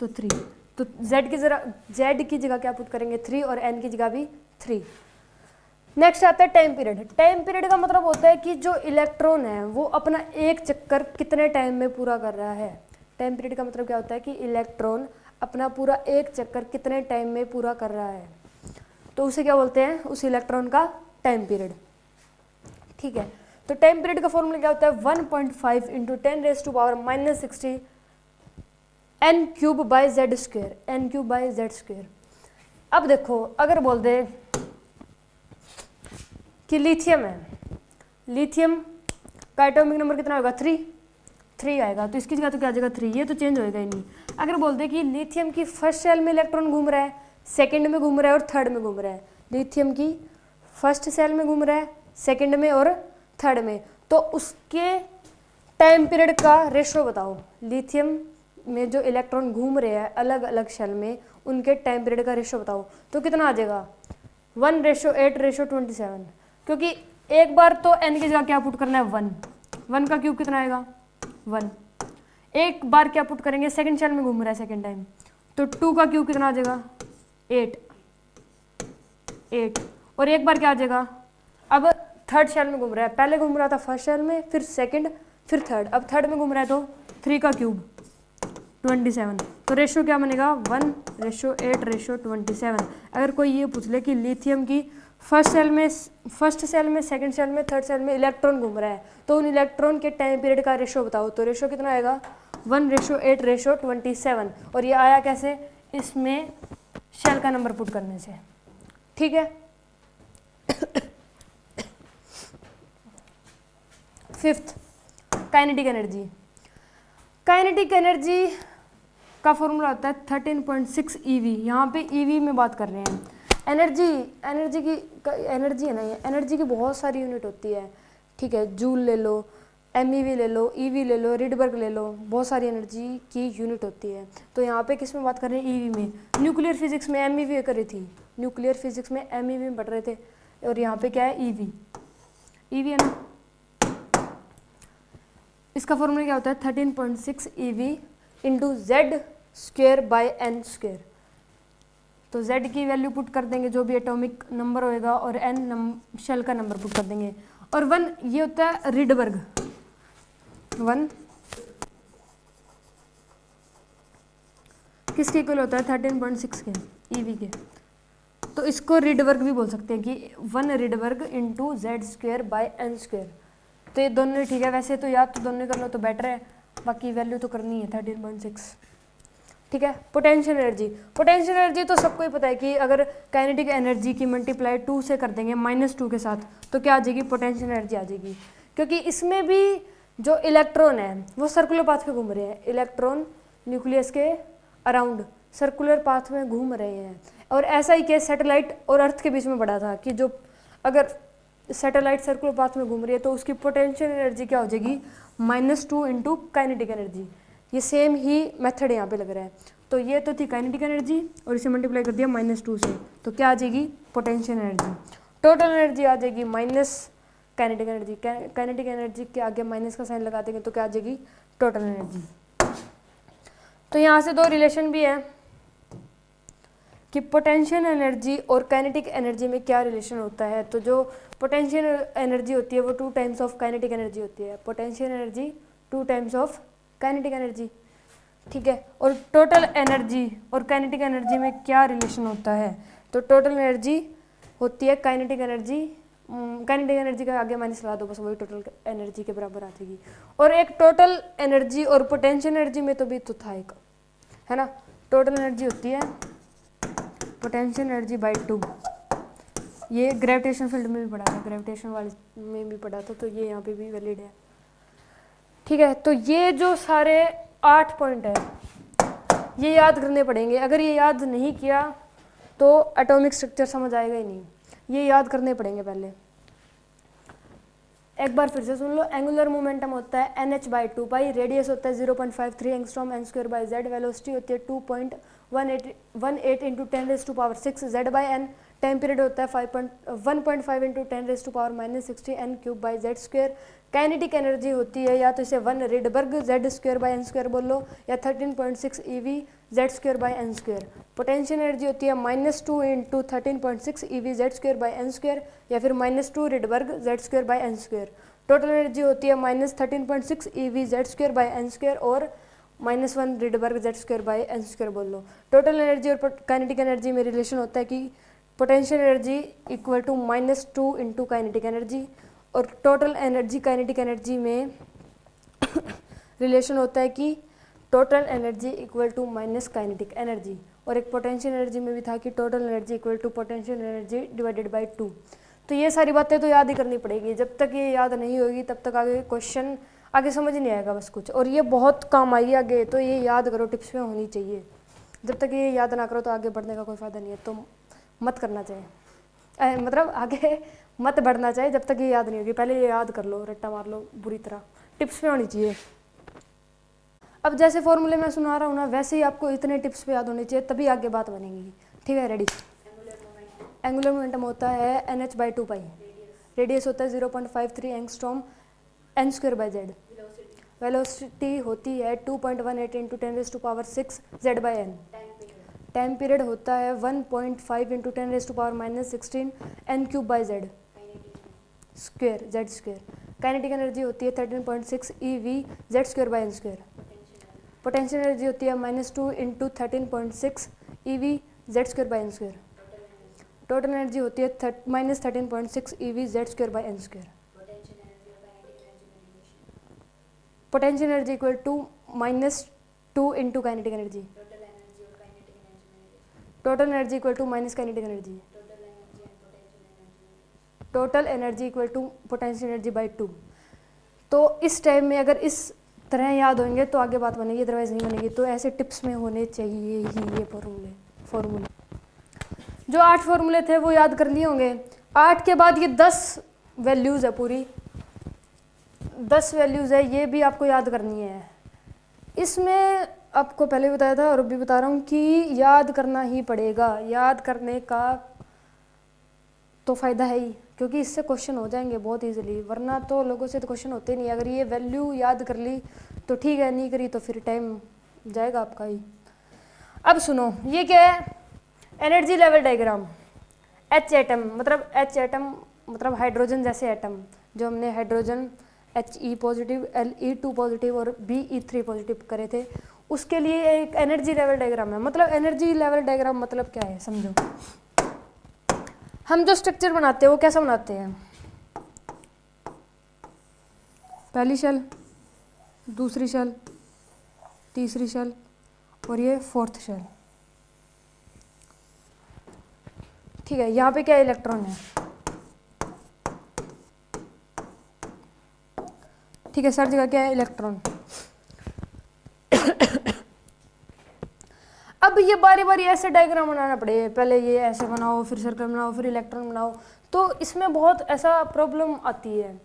तो 3, तो z की जगह क्या पुट करेंगे 3 और n की जगह भी 3। नेक्स्ट आता है टाइम पीरियड। टाइम पीरियड का मतलब होता है कि जो इलेक्ट्रॉन है वो अपना एक चक्कर कितने टाइम में पूरा कर रहा है। टाइम पीरियड का मतलब क्या होता है कि इलेक्ट्रॉन अपना पूरा एक चक्कर कितने टाइम में पूरा कर रहा है, तो उसे क्या बोलते हैं, उस इलेक्ट्रॉन का टाइम पीरियड। ठीक है, तो टाइम पीरियड का फॉर्मूला क्या होता है 1.5 इंटू 10⁻⁻60 n³/z², n³/z²। अब देखो अगर बोल दे कि लिथियम है, लिथियम का एटॉमिक नंबर कितना होगा 3 आएगा, तो इसकी जगह तो क्या आ जाएगा 3, ये तो चेंज होएगा ही नहीं। अगर बोल दे कि लिथियम की फर्स्ट शेल में इलेक्ट्रॉन घूम रहा है, सेकंड में घूम रहा है और थर्ड में घूम रहा है, लिथियम की फर्स्ट शेल में घूम रहा है, सेकंड में और थर्ड में, तो उसके टाइम पीरियड का रेशो बताओ। लिथियम में जो इलेक्ट्रॉन घूम रहे हैं अलग अलग शेल में, उनके टाइम पीरियड का रेशो बताओ, तो कितना आ जाएगा 1:8:27, क्योंकि एक बार तो n की जगह क्या पुट करना है 1 का क्यूब कितना आएगा 1, एक बार क्या पुट करेंगे सेकंड शेल में घूम रहा है सेकंड टाइम, तो 2 का क्यूब कितना आ जाएगा 8, और एक बार क्या आ जाएगा, अब थर्ड शेल में घूम रहा है, पहले घूम रहा था फर्स्ट शेल में, फिर सेकंड, फिर थर्ड, अब थर्ड में घूम रहा है तो 3 का क्यूब 27, तो रेशो क्या बनेगा 1:8:27। अगर कोई ये पूछ ले कि लिथियम की फर्स्ट सेल में, सेकंड सेल में, थर्ड सेल में इलेक्ट्रॉन घूम रहा है, तो उन इलेक्ट्रॉन के टाइम पीरियड का रेशो बताओ, तो रेशो कितना आएगा 1:8:27, और ये आया कैसे, इसमें शेल का नंबर पुट करने से। ठीक है, fifth kinetic energy. Kinetic energy का फॉर्मूला होता है 13.6 EV। यहाँ पे EV में बात कर रहे हैं। एनर्जी है ना, ये एनर्जी की बहुत सारी यूनिट होती है। ठीक है, जूल ले लो, MEV ले लो, EV ले लो, रिडबर्ग ले लो, बहुत सारी एनर्जी की यूनिट होती है। तो यहाँ पे किस में बात कर रहे हैं EV में। न्यूक्लियर फिजिक्स में MEV करी थी, न्यूक्लियर फिजिक्स में MEV में पढ़ रहे थे, और यहाँ पे क्या है EV है ना। इसका फॉर्मूला क्या होता है 13.6 EV इंटू Z²/n²। तो Z की वैल्यू पुट कर देंगे जो भी एटॉमिक नंबर होएगा, और n शेल का नंबर पुट कर देंगे, और 1 ये होता है रिडबर्ग, 1 किसके इक्वल होता है 13.6 के EV के, तो इसको रिडबर्ग भी बोल सकते हैं कि 1 रिडबर्ग इंटू Z²/n²। तो ये दोनों ठीक है, वैसे तो याद तो दोनों कर लो तो बेटर है, बाकी वैल्यू तो करनी है 13.6। ठीक है, पोटेंशियल एनर्जी तो सबको ही पता है कि अगर काइनेटिक एनर्जी की मल्टीप्लाई 2 से कर देंगे -2 के साथ, तो क्या आ जाएगी पोटेंशियल एनर्जी आ जाएगी, क्योंकि इसमें भी जो इलेक्ट्रॉन है वो सर्कुलर पाथ में घूम रहे हैं। इलेक्ट्रॉन न्यूक्लियस के अराउंड सर्कुलर पाथ में घूम रहे हैं, और ऐसा ही केस सैटेलाइट और अर्थ के बीच में बढ़ा था कि जो अगर सैटेलाइट सर्कुलर पाथ में घूम रही है तो उसकी पोटेंशियल एनर्जी क्या हो जाएगी -2 इंटू काइनेटिक एनर्जी। ये सेम ही मेथड यहाँ पे लग रहा है। तो ये तो थी काइनेटिक एनर्जी, और इसे मल्टीप्लाई कर दिया -2 से, तो क्या आ जाएगी पोटेंशियल एनर्जी। टोटल एनर्जी आ जाएगी minus kinetic energy, kinetic energy के आगे माइनस का साइन लगा देंगे तो क्या आ जाएगी टोटल एनर्जी। तो यहाँ से 2 रिलेशन भी है कि पोटेंशियल एनर्जी और काइनेटिक एनर्जी में क्या रिलेशन होता है। तो जो पोटेंशियल एनर्जी होती है वो 2 टाइम्स ऑफ काइनेटिक एनर्जी होती है। Potential energy 2 times of kinetic energy. ठीक है, और टोटल एनर्जी और काइनेटिक एनर्जी में क्या रिलेशन होता है, तो टोटल एनर्जी होती है काइनेटिक एनर्जी काइनेटिक एनर्जी का आगे माइनस लगा दो, बस वही टोटल एनर्जी के बराबर आ जाएगी। और एक टोटल एनर्जी और पोटेंशियल एनर्जी में तो भी तो था एक, है ना, टोटल एनर्जी होती है पोटेंशियल एनर्जी बाई 2। ये ग्रेविटेशन फील्ड में भी पढ़ा था, ग्रेविटेशन वाले में भी पढ़ा था, तो ये यहाँ पे भी वैलिड है। ठीक है, तो ये जो सारे 8 पॉइंट है ये याद करने पड़ेंगे। अगर ये याद नहीं किया तो एटॉमिक स्ट्रक्चर समझ आएगा ही नहीं, ये याद करने पड़ेंगे पहले। एक बार फिर से सुन लो। एंगुलर मोमेंटम होता है NH/2π, रेडियस होता है 0.53 एंगस्ट्रॉम n²/z, वेलोसिटी होती है 2.18 इंटू 10⁶ z/n, टाइम पीरियड होता है 1.5 इंटू 10⁻⁻60 n³/z²। काइनेटिक एनर्जी होती है या तो इसे 1 रिडबर्ग z²/n² बोल लो या 13.6 eV z²/n²। पोटेंशियल एनर्जी होती है -2 इंटू 13.6 eV z²/n² या फिर -2 रिडबर्ग z²/n²। टोटल एनर्जी होती है -13.6 eV z²/n² और -1 रिडबर्ग z²/n² बोल लो। टोटल एनर्जी और काइनेटिक एनर्जी में रिलेशन होता है कि potential energy equal to -2 into kinetic energy, और टोटल एनर्जी काइनेटिक एनर्जी में रिलेशन होता है कि total energy equal to minus kinetic energy. और एक पोटेंशियल एनर्जी में भी था कि total energy equal to potential energy divided by 2। तो ये सारी बातें तो याद ही करनी पड़ेगी, जब तक ये याद नहीं होगी तब तक आगे क्वेश्चन आगे समझ नहीं आएगा बस कुछ। और ये बहुत काम आई आगे, तो ये याद करो, टिप्स में होनी चाहिए। जब तक ये याद ना करो तो आगे बढ़ने का कोई फ़ायदा नहीं है, तो मत करना चाहिए, मतलब आगे मत बढ़ना चाहिए जब तक ये याद नहीं होगी। पहले ये याद कर लो, रट्टा मार लो बुरी तरह, टिप्स में होनी चाहिए। अब जैसे फॉर्मूले में सुना रहा हूँ ना, वैसे ही आपको इतने टिप्स पे याद होने चाहिए, तभी आगे बात बनेगी। ठीक है, रेडी। एंगुलर मोमेंटम होता है NH/2π, रेडियस होता है 0.53 एंगस्ट्रॉम n²/z, वेलोसिटी होती है 2.18 इंटू 10⁻⁶ z/n, टाइम पीरियड होता है 1.5 इंटू 10⁻⁻16 n³/z²। काइनेटिक एनर्जी होती है 13.6 eV z²/n²। पोटेंशियल एनर्जी होती है -2 into 13.6 eV z²/n²। Total energy होती है -13.6 eV z²/n²। Potential energy equal to -2 into kinetic energy. Total energy equal to minus kinetic energy. Total energy equal to potential energy by 2। तो इस time में अगर इस तरह याद होंगे तो आगे बात बनेगी, अदरवाइज नहीं बनेगी। तो ऐसे टिप्स में होने चाहिए ही ये फॉर्मूले। जो 8 फॉर्मूले थे वो याद कर लिए होंगे। 8 के बाद ये 10 वैल्यूज़ है, पूरी 10 वैल्यूज़ है, ये भी आपको याद करनी है। इसमें आपको पहले बताया था और अभी बता रहा हूँ कि याद करना ही पड़ेगा। याद करने का तो फ़ायदा है ही, क्योंकि इससे क्वेश्चन हो जाएंगे बहुत इजीली, वरना तो लोगों से तो क्वेश्चन होते नहीं। अगर ये वैल्यू याद कर ली तो ठीक है, नहीं करी तो फिर टाइम जाएगा आपका ही। अब सुनो, ये क्या है, energy level diagram. H atom मतलब हाइड्रोजन जैसे एटम, जो हमने hydrogen He positive, Le2 positive और Be3 पॉजिटिव करे थे, उसके लिए एक एनर्जी लेवल डायग्राम है। मतलब एनर्जी लेवल डायग्राम मतलब क्या है समझो। हम जो स्ट्रक्चर बनाते हैं वो कैसा बनाते हैं, पहली शेल, दूसरी शेल, तीसरी शेल और ये 4th शेल। ठीक है, यहाँ पे क्या इलेक्ट्रॉन है, ठीक है, सर जगह क्या है इलेक्ट्रॉन। अब ये बारी बारी ऐसे डायग्राम बनाना पड़े, पहले ये ऐसे बनाओ, फिर सर्कल बनाओ, फिर इलेक्ट्रॉन बनाओ, तो इसमें बहुत ऐसा प्रॉब्लम आती है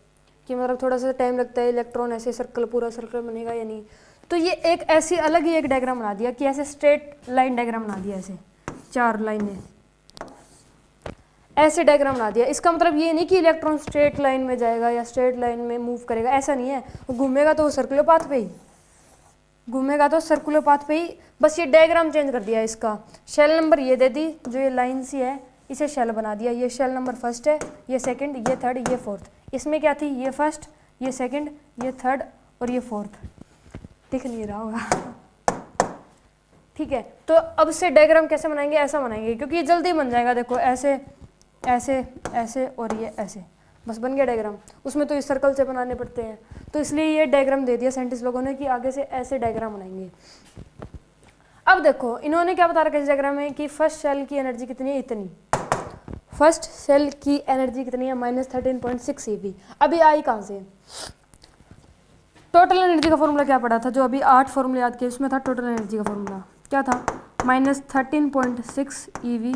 कि मतलब थोड़ा सा टाइम लगता है। इलेक्ट्रॉन ऐसे सर्कल, पूरा सर्कल बनेगा या नहीं। तो ये एक ऐसी अलग ही एक डायग्राम बना दिया कि ऐसे स्ट्रेट लाइन डायग्राम बना दिया, ऐसे 4 लाइनें, ऐसे डायग्राम बना दिया। इसका मतलब ये नहीं कि इलेक्ट्रॉन स्ट्रेट लाइन में जाएगा या स्ट्रेट लाइन में मूव करेगा, ऐसा नहीं है। वो घूमेगा तो सर्कुलर पाथ पे ही घूमेगा, तो सर्कुलर पाथ पे ही, बस ये डायग्राम चेंज कर दिया इसका। शेल नंबर ये दे दी, जो ये लाइन सी है इसे शेल बना दिया। ये शेल नंबर 1 है, ये 2, ये 3, ये 4। इसमें क्या थी, ये 1, ये 2, ये 3 और ये 4। दिख नहीं रहा होगा, ठीक है। तो अब से डायग्राम कैसे बनाएंगे, ऐसा बनाएंगे, क्योंकि ये जल्दी बन जाएगा। देखो ऐसे ऐसे ऐसे और ये ऐसे, बस बन गया डायग्राम। उसमें तो इस सर्कल से बनाने पड़ते हैं, तो इसलिए ये डायग्राम दे दिया साइंटिस्ट लोगों ने कि आगे से ऐसे डायग्राम बनाएंगे। अब देखो इन्होंने क्या बता रखा है इस डायग्राम में कि फर्स्ट सेल की एनर्जी कितनी है, इतनी। फर्स्ट सेल की एनर्जी कितनी है, -13.6 eV। अभी आई कहाँ से, टोटल एनर्जी का फॉर्मूला क्या पड़ा था, जो अभी 8 फॉर्मूले याद किए उसमें था टोटल एनर्जी का फॉर्मूला क्या था, -13.6 eV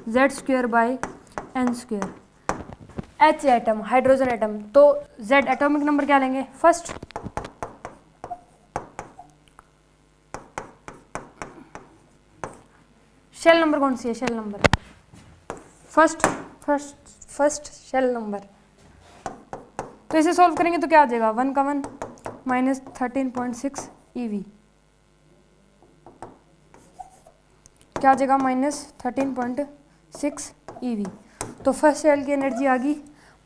Z²/n²। H atom, hydrogen atom, तो Z एटॉमिक नंबर क्या लेंगे, फर्स्ट। शेल नंबर कौन सी है, shell number first shell number. तो इसे सॉल्व करेंगे तो क्या आ जाएगा, 1 का 1 -13.6 eV, क्या आ जाएगा -13.6 eV। तो फर्स्ट शेल की एनर्जी आ गई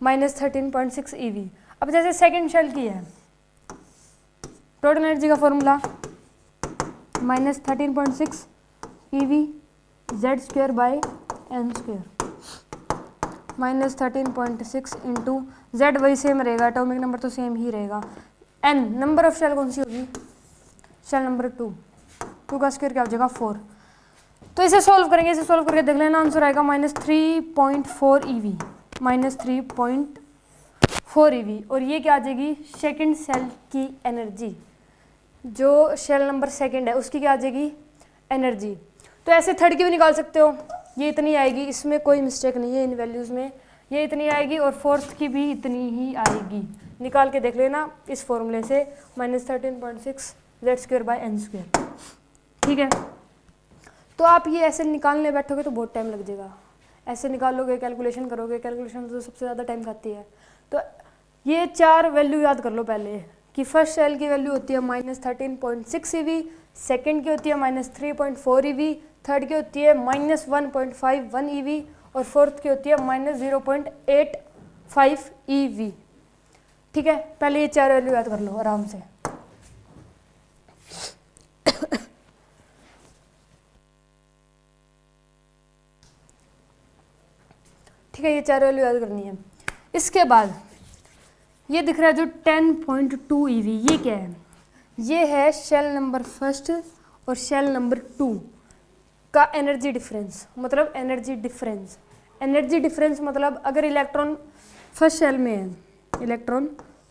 -13.6 eV। अब जैसे सेकंड शेल की है, टोटल एनर्जी का formula -13.6 eV Z²/n², -13.6 into Z वही सेम रहेगा, एटॉमिक नंबर तो सेम ही रहेगा। N नंबर ऑफ शेल कौन सी होगी, शेल नंबर 2 का स्क्वायर क्या हो जाएगा 4। तो इसे सॉल्व करेंगे, इसे सॉल्व करके देख लेना, आंसर आएगा -3.4 eV, -3.4 eV। और ये क्या आ जाएगी, सेकेंड सेल की एनर्जी, जो शेल नंबर सेकेंड है उसकी क्या आ जाएगी एनर्जी। तो ऐसे थर्ड की भी निकाल सकते हो, ये इतनी आएगी, इसमें कोई मिस्टेक नहीं है इन वैल्यूज़ में, ये इतनी आएगी, और फोर्थ की भी इतनी ही आएगी, निकाल के देख लेना इस फॉर्मूले से, -13.6 Z²/n²। ठीक है, तो आप ये ऐसे निकालने बैठोगे तो बहुत टाइम लग जाएगा, ऐसे निकालोगे, कैलकुलेशन करोगे, कैलकुलेशन तो सबसे ज़्यादा टाइम खाती है। तो ये 4 वैल्यू याद कर लो पहले, कि फर्स्ट सेल की वैल्यू होती है -13.6 eV, सेकेंड की होती है -3.4 eV, थर्ड की होती है -1.51 eV, और फोर्थ की होती है -0.85 eV। ठीक है, पहले ये 4 वैल्यू याद कर लो आराम से। ठीक है, ये 4 वैल्यू याद करनी है। इसके बाद ये दिख रहा है जो 10.2 eV, ये क्या है, ये है शेल नंबर फर्स्ट और शेल नंबर 2 का एनर्जी डिफरेंस। मतलब एनर्जी डिफरेंस, एनर्जी डिफरेंस मतलब अगर इलेक्ट्रॉन फर्स्ट शेल में है, इलेक्ट्रॉन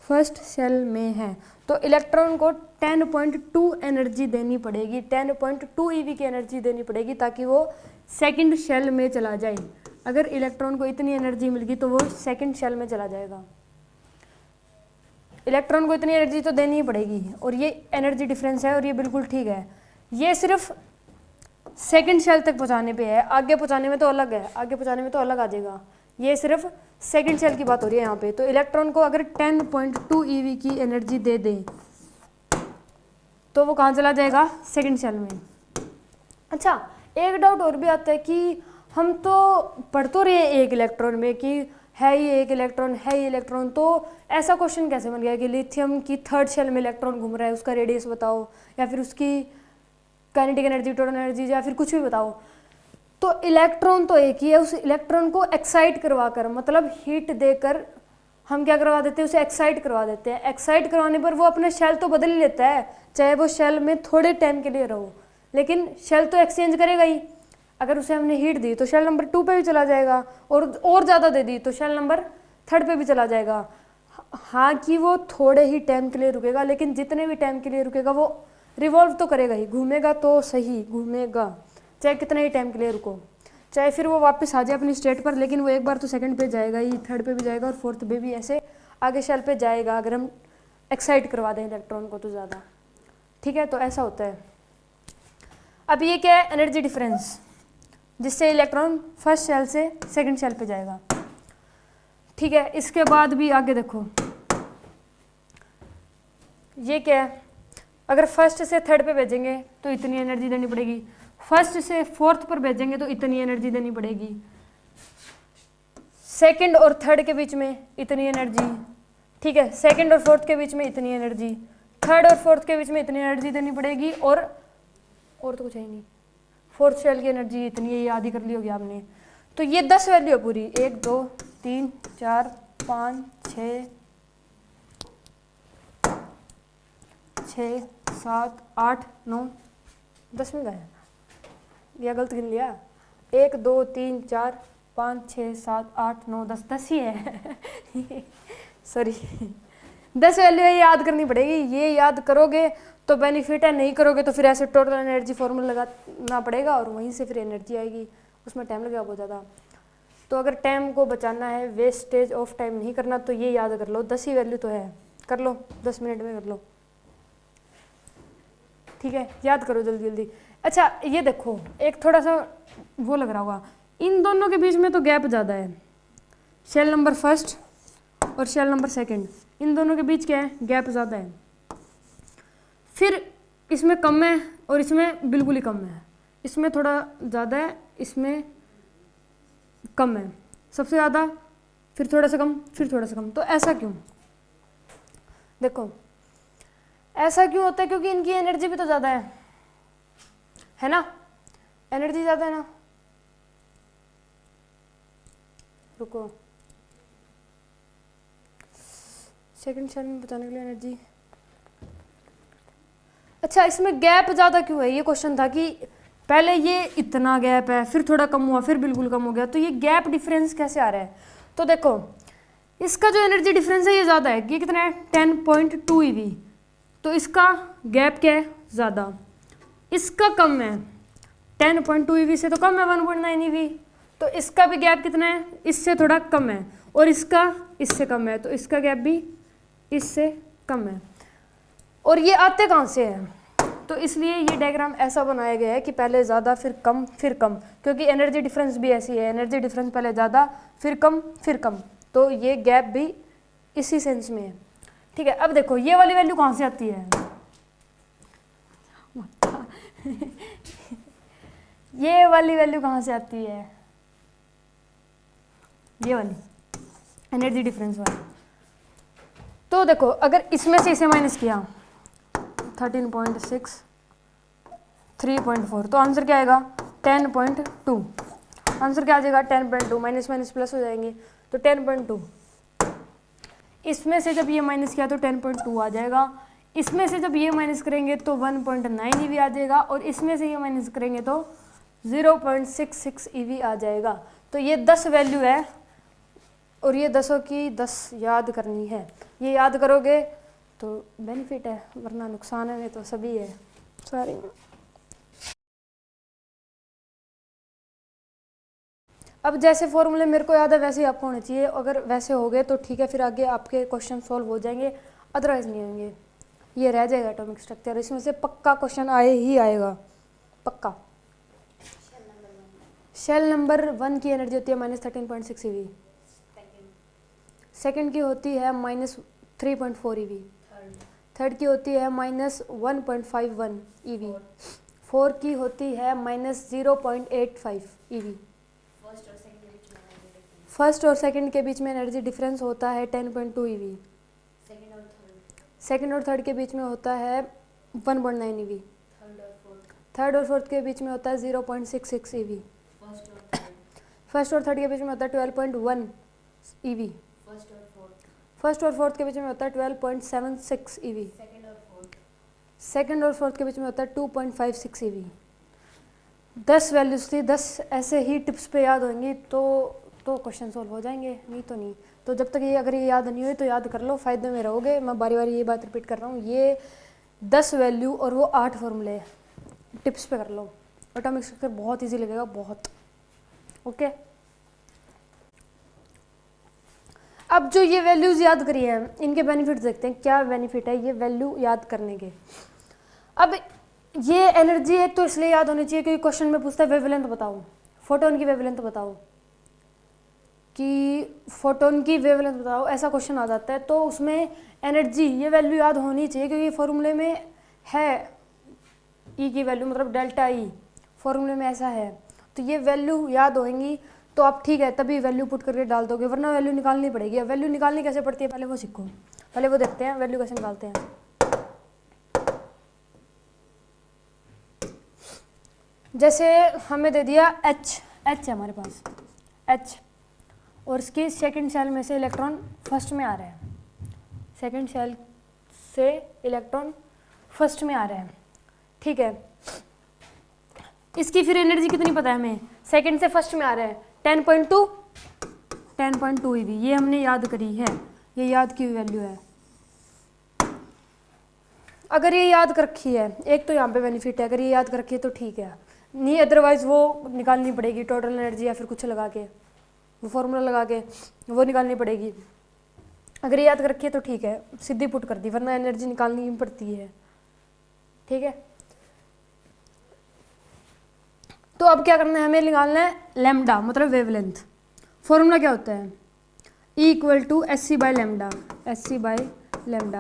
फर्स्ट शेल में है, तो इलेक्ट्रॉन को 10.2 एनर्जी देनी पड़ेगी, 10.2 eV की एनर्जी देनी पड़ेगी, ताकि वो सेकंड शेल में चला जाए। अगर इलेक्ट्रॉन को इतनी एनर्जी मिल गई तो वो सेकंड शेल में चला जाएगा, इलेक्ट्रॉन को इतनी एनर्जी तो देनी ही पड़ेगी, और ये एनर्जी डिफरेंस है, और ये बिल्कुल ठीक है। ये सिर्फ सेकंड शेल तक पहुंचाने पे है, आगे पहुंचाने में तो अलग है, आगे पहुंचाने में तो अलग आ जाएगा। ये सिर्फ सेकंड शेल की बात हो रही है यहाँ पे। तो इलेक्ट्रॉन को अगर 10.2 eV की एनर्जी दे दें तो वो कहाँ चला जाएगा, सेकंड शेल में। अच्छा, एक डाउट और भी आता है कि हम तो पढ़ तो रहे हैं एक इलेक्ट्रॉन में कि है ही एक इलेक्ट्रॉन, है ही इलेक्ट्रॉन, तो ऐसा क्वेश्चन कैसे बन गया कि लिथियम की थर्ड शेल में इलेक्ट्रॉन घूम रहा है, उसका रेडियस बताओ, या फिर उसकी काइनेटिक एनर्जी, टोटल एनर्जी, या फिर कुछ भी बताओ। तो इलेक्ट्रॉन तो एक ही है, उस इलेक्ट्रॉन को एक्साइट करवा कर, मतलब हीट देकर हम क्या करवा देते हैं, उसे एक्साइट करवा देते हैं। एक्साइट करवाने पर वो अपना शेल तो बदल ही लेता है, चाहे वो शेल में थोड़े टाइम के लिए रहो, लेकिन शेल तो एक्सचेंज करेगा ही। अगर उसे हमने हीट दी तो शेल नंबर 2 पे भी चला जाएगा, और ज़्यादा दे दी तो शेल नंबर 3 पे भी चला जाएगा। हाँ कि वो थोड़े ही टाइम के लिए रुकेगा, लेकिन जितने भी टाइम के लिए रुकेगा वो रिवॉल्व तो करेगा ही, घूमेगा तो सही घूमेगा, चाहे कितने ही टाइम के लिए रुको, चाहे फिर वो वापस आ जाए अपनी स्टेट पर, लेकिन वो एक बार तो सेकंड पे जाएगा ही, थर्ड पे भी जाएगा, और फोर्थ पे भी ऐसे आगे शेल पे जाएगा, अगर हम एक्साइट करवा दें इलेक्ट्रॉन को तो ज़्यादा। ठीक है, तो ऐसा होता है। अब ये क्या है, एनर्जी डिफरेंस, जिससे इलेक्ट्रॉन फर्स्ट शेल से सेकंड शेल पे जाएगा। ठीक है, इसके बाद भी आगे देखो, ये क्या है, अगर फर्स्ट से थर्ड पे भेजेंगे तो इतनी एनर्जी देनी पड़ेगी, फर्स्ट से फोर्थ पर भेजेंगे तो इतनी एनर्जी देनी पड़ेगी, सेकंड और थर्ड के बीच में इतनी एनर्जी, ठीक है, सेकंड और फोर्थ के बीच में इतनी एनर्जी, थर्ड और फोर्थ के बीच में इतनी एनर्जी देनी पड़ेगी, और तो कुछ है ही नहीं, फोर्थ शेल की एनर्जी इतनी है, याद ही कर ली होगी आपने। तो ये 10 वैल्यू है पूरी, 1 2 3 4 5 6 6 7 8 9 10 में गया, या गलत गिन लिया, 1 2 3 4 5 6 7 8 9 10, 10 ही है सॉरी 10 वैल्यू है, याद करनी पड़ेगी। ये याद करोगे तो बेनिफिट है, नहीं करोगे तो फिर ऐसे टोटल एनर्जी फॉर्मूला लगाना पड़ेगा और वहीं से फिर एनर्जी आएगी, उसमें टाइम लगेगा बहुत ज़्यादा। तो अगर टाइम को बचाना है, वेस्टेज ऑफ टाइम नहीं करना, तो ये याद कर लो, 10 ही वैल्यू तो है, कर लो 10 मिनट में कर लो, ठीक है, याद करो जल्दी जल्दी। अच्छा ये देखो, एक थोड़ा सा वो लग रहा होगा, इन दोनों के बीच में तो गैप ज़्यादा है, शेल नंबर फर्स्ट और शेल नंबर सेकंड, इन दोनों के बीच क्या है, गैप ज़्यादा है। फिर इसमें कम है और इसमें बिल्कुल ही कम है, इसमें थोड़ा ज़्यादा है, इसमें कम है, सबसे ज़्यादा, फिर थोड़ा सा कम, फिर थोड़ा सा कम। तो ऐसा क्यों? देखो ऐसा क्यों होता है, क्योंकि इनकी एनर्जी भी तो ज़्यादा है ना, एनर्जी ज़्यादा है ना। रुको, सेकंड शेल में बताने के लिए एनर्जी। अच्छा इसमें गैप ज़्यादा क्यों है, ये क्वेश्चन था कि पहले ये इतना गैप है, फिर थोड़ा कम हुआ, फिर बिल्कुल कम हो गया, तो ये गैप डिफरेंस कैसे आ रहा है? तो देखो इसका जो एनर्जी डिफरेंस है ये ज़्यादा है, ये कितना है 10.2 EV, तो इसका गैप क्या है ज़्यादा, इसका कम है 10.2 EV से तो कम है 1.9 EV, तो इसका भी गैप कितना है, इससे थोड़ा कम है, और इसका इससे कम है, तो इसका गैप भी इससे कम है। और ये आते कहाँ से हैं? तो इसलिए ये डायग्राम ऐसा बनाया गया है कि पहले ज़्यादा फिर कम फिर कम, क्योंकि एनर्जी डिफरेंस भी ऐसी है, एनर्जी डिफरेंस पहले ज़्यादा फिर कम, तो ये गैप भी इसी सेंस में है, ठीक है। अब देखो ये वाली वैल्यू कहाँ से आती है ये वाली वैल्यू कहाँ से आती है, ये वाली एनर्जी डिफरेंस वाली। तो देखो अगर इसमें से इसे माइनस किया 13.6 3.4, तो आंसर क्या आएगा 10.2, आंसर क्या आ जाएगा 10.2, माइनस माइनस प्लस हो जाएंगे तो 10.2। इसमें से जब ये माइनस किया तो 10.2 आ जाएगा, इसमें से जब ये माइनस करेंगे तो 1.9 EV आ जाएगा, और इसमें से ये माइनस करेंगे तो 0.66 EV आ जाएगा। तो ये 10 वैल्यू है और ये 10 की 10 याद करनी है, ये याद करोगे तो बेनिफिट है, वरना नुकसान है तो सभी है सारे। अब जैसे फॉर्मूले मेरे को याद है वैसे ही आपको होने चाहिए, अगर वैसे हो गए तो ठीक है, फिर आगे आपके क्वेश्चन सॉल्व हो जाएंगे, अदरवाइज नहीं होंगे, ये रह जाएगा एटॉमिक स्ट्रक्चर, इसमें से पक्का क्वेश्चन आए ही आएगा पक्का। शेल नंबर 1 की एनर्जी होती है -13.6 EV, सेकंड की होती है -3.4 EV, थर्ड की होती है -1.51 EV, फोर की होती है -0.85 EV। फर्स्ट और सेकंड के बीच में एनर्जी डिफरेंस होता है 10.2 EV, सेकंड और थर्ड के बीच में होता है 1.9 EV, थर्ड और फोर्थ के बीच में होता है 0.66 EV, फर्स्ट और थर्ड के बीच में होता है 12.1 EV, फर्स्ट और फोर्थ के बीच में होता है 12.76 EV, सेकंड और फोर्थ के बीच में होता है 2.56 EV। 10 वैल्यूज थी, 10 ऐसे ही टिप्स पे याद होंगी तो क्वेश्चन सोल्व हो जाएंगे, नहीं तो नहीं। तो जब तक ये अगर ये याद नहीं हुई तो याद कर लो, फ़ायदे में रहोगे। मैं बारी बारी ये बात रिपीट कर रहा हूँ, ये 10 वैल्यू और वो 8 फॉर्मूले टिप्स पे कर लो, एटॉमिक स्ट्रक्चर बहुत ईजी लगेगा, बहुत। ओके, अब जो ये वैल्यूज़ याद करी है इनके बेनिफिट्स देखते हैं, क्या बेनिफिट है ये वैल्यू याद करने के। अब ये एनर्जी है तो इसलिए याद होनी चाहिए क्योंकि क्वेश्चन में पूछता है वेवलेंथ बताओ, फोटोन की वेवलेंथ बताओ, कि फोटोन की वेवलेंथ बताओ, ऐसा क्वेश्चन आ जाता है। तो उसमें एनर्जी ये वैल्यू याद होनी चाहिए क्योंकि फॉर्मूले में है ई की वैल्यू, मतलब डेल्टा ई फॉर्मूले में ऐसा है, तो ये वैल्यू याद होंगी तो आप ठीक है तभी वैल्यू पुट करके डाल दोगे, वरना वैल्यू निकालनी पड़ेगी। अब वैल्यू निकालनी कैसे पड़ती है पहले वो सीखो, पहले वो देखते हैं वैल्यू कैसे निकालते हैं। जैसे हमें दे दिया एच है हमारे पास, H, और इसकी सेकंड शेल में से इलेक्ट्रॉन फर्स्ट में आ रहा है, सेकंड शेल से इलेक्ट्रॉन फर्स्ट में आ रहा है, ठीक है। इसकी फिर एनर्जी कितनी पता है हमें, सेकंड से फर्स्ट में आ रहा है 10.2 eV, ये हमने याद करी है, ये याद की हुई वैल्यू है। अगर ये याद कर रखी है, एक तो यहाँ पे बेनिफिट है, अगर ये याद कर रखी है तो ठीक है, नहीं अदरवाइज वो निकालनी पड़ेगी टोटल एनर्जी या फिर कुछ लगा के, वो फॉर्मूला लगा के वो निकालनी पड़ेगी। अगर ये याद कर रखी है तो ठीक है, सीधी पुट कर दी, वरना एनर्जी निकालनी ही पड़ती है, ठीक है। तो अब क्या करना है, हमें निकालना है लैम्डा, मतलब वेवलेंथ। फॉर्मूला क्या होता है, E equal to h c by lambda,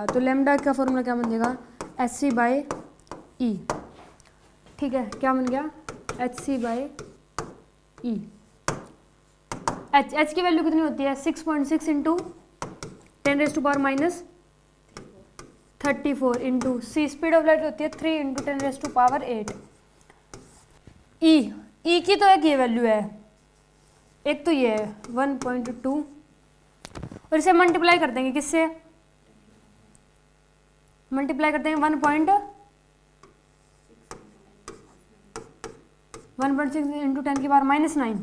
तो लेमडा का फॉर्मूला क्या बन जाएगा, एच सी बाई ई, ठीक है, क्या बन गया, h c by e. H की वैल्यू कितनी होती है, 6.6 into 10⁻34 into c, speed of light होती है 3 इंटू 10⁸8। ई की तो एक ये वैल्यू है, एक तो ये है 1.2, और इसे मल्टीप्लाई कर देंगे किससे, मल्टीप्लाई कर देंगे 1.6 इंटू 10⁻⁹,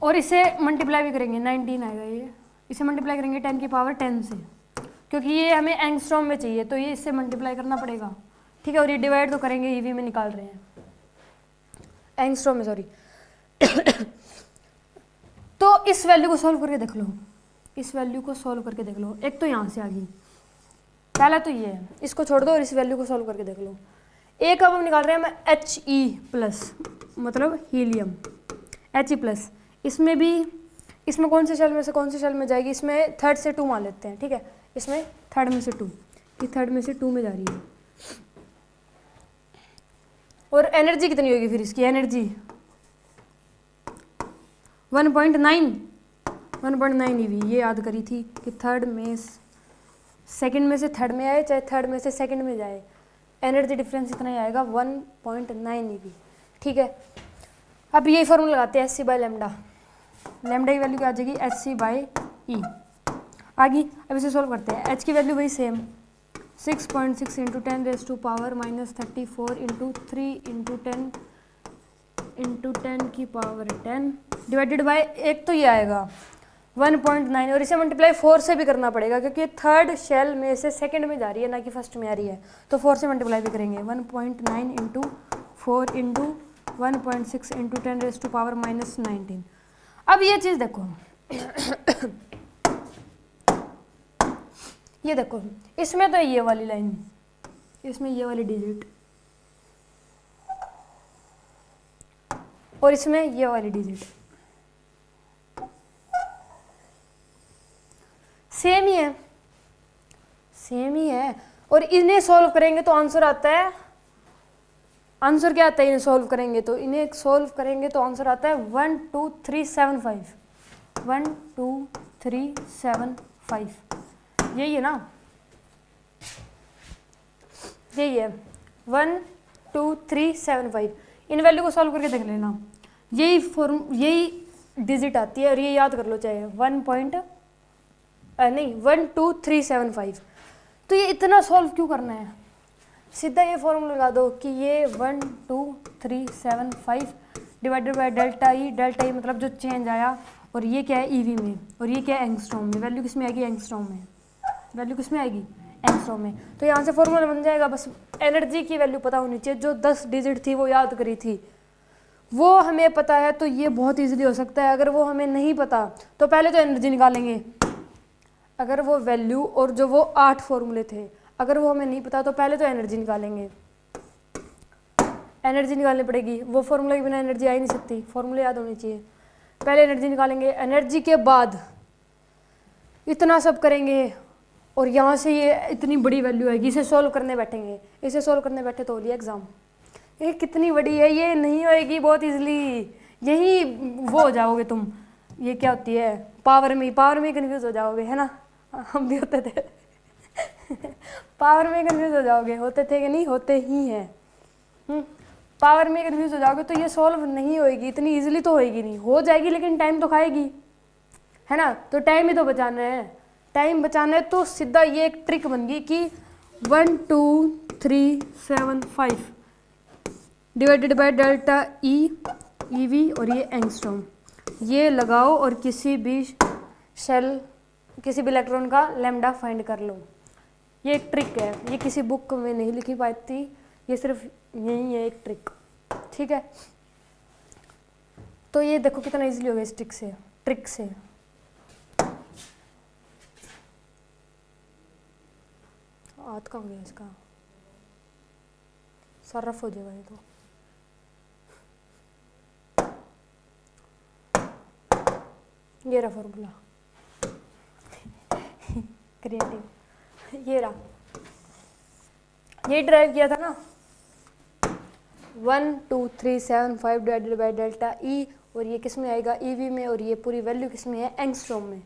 और इसे मल्टीप्लाई भी करेंगे 19 आएगा ये, इसे मल्टीप्लाई करेंगे 10⁻10 से, क्योंकि ये हमें एंगस्ट्रॉम में चाहिए तो ये इससे मल्टीप्लाई करना पड़ेगा, ठीक है। और ये डिवाइड तो करेंगे, ईवी में निकाल रहे हैं, एंगस्ट्रॉम में, सॉरी। तो इस वैल्यू को सॉल्व करके देख लो, इस वैल्यू को सॉल्व करके देख लो, एक तो यहाँ से आ गई, पहला तो ये है, इसको छोड़ दो और इस वैल्यू को सॉल्व करके देख लो। एक अब हम निकाल रहे हैं मैं He+, मतलब हीलियम, He+, इसमें भी, इसमें कौन से शेल में से कौन से शेल में जाएगी, इसमें थर्ड से 2 मान लेते हैं, ठीक है, इसमें थर्ड में से 2, ये थर्ड में से 2 में जा रही है। और एनर्जी कितनी होगी फिर इसकी, एनर्जी 1.9 ईवी, ये याद करी थी कि थर्ड में सेकंड में से थर्ड में आए, चाहे थर्ड में से सेकंड में जाए, एनर्जी डिफरेंस इतना ही आएगा 1.9 ईवी, ठीक है। अब यही फॉर्मूला लगाते हैं, h c by lambda, lambda की वैल्यू क्या आ जाएगी, एच सी बाई ई आ गई। अब इसे सॉल्व करते हैं, एच की वैल्यू वही same 6.6 into 10⁻34 into 3 into 10 into 10⁻10 divided by, एक तो ये आएगा 1.9, और इसे मल्टीप्लाई 4 से भी करना पड़ेगा क्योंकि थर्ड शेल में से सेकंड में जा रही है, ना कि फर्स्ट में आ रही है, तो 4 से मल्टीप्लाई भी करेंगे। 1.9 इंटू 4 इंटू 1.6 इंटू 10⁻⁻19। अब ये चीज़ देखो, ये देखो, इसमें तो ये वाली लाइन, इसमें ये वाली डिजिट, और इसमें ये वाली डिजिट सेम ही है, सेम ही है। और इन्हें सॉल्व करेंगे तो आंसर आता है, आंसर क्या आता है, इन्हें सॉल्व करेंगे तो, इन्हें सॉल्व करेंगे तो आंसर आता है 12375, 12375, यही है ना, यही है 12375। इन वैल्यू को सॉल्व करके देख लेना, यही डिजिट आती है, और ये याद कर लो, चाहे 12375। तो ये इतना सॉल्व क्यों करना है, सीधा ये फॉर्मूला लगा दो कि ये 12375 डिवाइडेड बाय डेल्टा ई मतलब जो चेंज आया, और ये क्या है ईवी में, और ये क्या है एंगस्ट्रॉम में, वैल्यू किस में आएगी, एंगस्ट्रॉम में, वैल्यू किस में आएगी, एंगस्ट्रॉम में। तो यहाँ से फॉर्मूला बन जाएगा, बस एनर्जी की वैल्यू पता होनी चाहिए, जो 10 डिजिट थी वो याद करी थी, वो हमें पता है तो ये बहुत ईजिली हो सकता है। अगर वो हमें नहीं पता तो पहले तो एनर्जी निकालेंगे, अगर वो वैल्यू और जो वो 8 फॉर्मूले थे अगर वो हमें नहीं पता तो पहले तो एनर्जी निकालेंगे, एनर्जी निकालनी पड़ेगी, वो फॉर्मूले के बिना एनर्जी आ ही नहीं सकती, फॉर्मूले याद होनी चाहिए। पहले एनर्जी निकालेंगे, एनर्जी के बाद इतना सब करेंगे, और यहाँ से ये इतनी बड़ी वैल्यू आएगी, इसे सॉल्व करने बैठेंगे, इसे सॉल्व करने बैठे तो हो लिया एग्जाम। ये कितनी बड़ी है, ये नहीं होएगी बहुत इजीली, यही वो हो जाओगे तुम, ये क्या होती है पावर में कंफ्यूज हो जाओगे, है ना, हम भी होते थे पावर में कंफ्यूज हो जाओगे, होते थे कि नहीं, होते ही हैं। पावर में कन्फ्यूज हो जाओगे तो ये सॉल्व नहीं होएगी, इतनी इजीली तो होएगी नहीं, हो जाएगी लेकिन टाइम तो खाएगी, है ना। तो टाइम ही तो बचाना है, टाइम बचाना है, तो सीधा ये एक ट्रिक बन गई कि 12375 divided by delta E EV और ये एंगस्ट्रॉम, ये लगाओ और किसी भी शेल, किसी भी इलेक्ट्रॉन का लैम्डा फाइंड कर लो। ये एक ट्रिक है, ये किसी बुक में नहीं लिखी पाई थी, ये सिर्फ यही है एक ट्रिक, ठीक है। तो ये देखो कितना इजीली हो गया इस ट्रिक से। हाथ कहाँ गया इसका, सरफ हो जाएगा ये तो। ये रहा फॉर्मूला क्रिएटिव, ये रहा, ये ड्राइव किया था ना 12375 डिवाइडेड बाय डेल्टा ई, और ये किस में आएगा, ईवी में, और ये पूरी वैल्यू किस में है, एंगस्ट्रॉम में,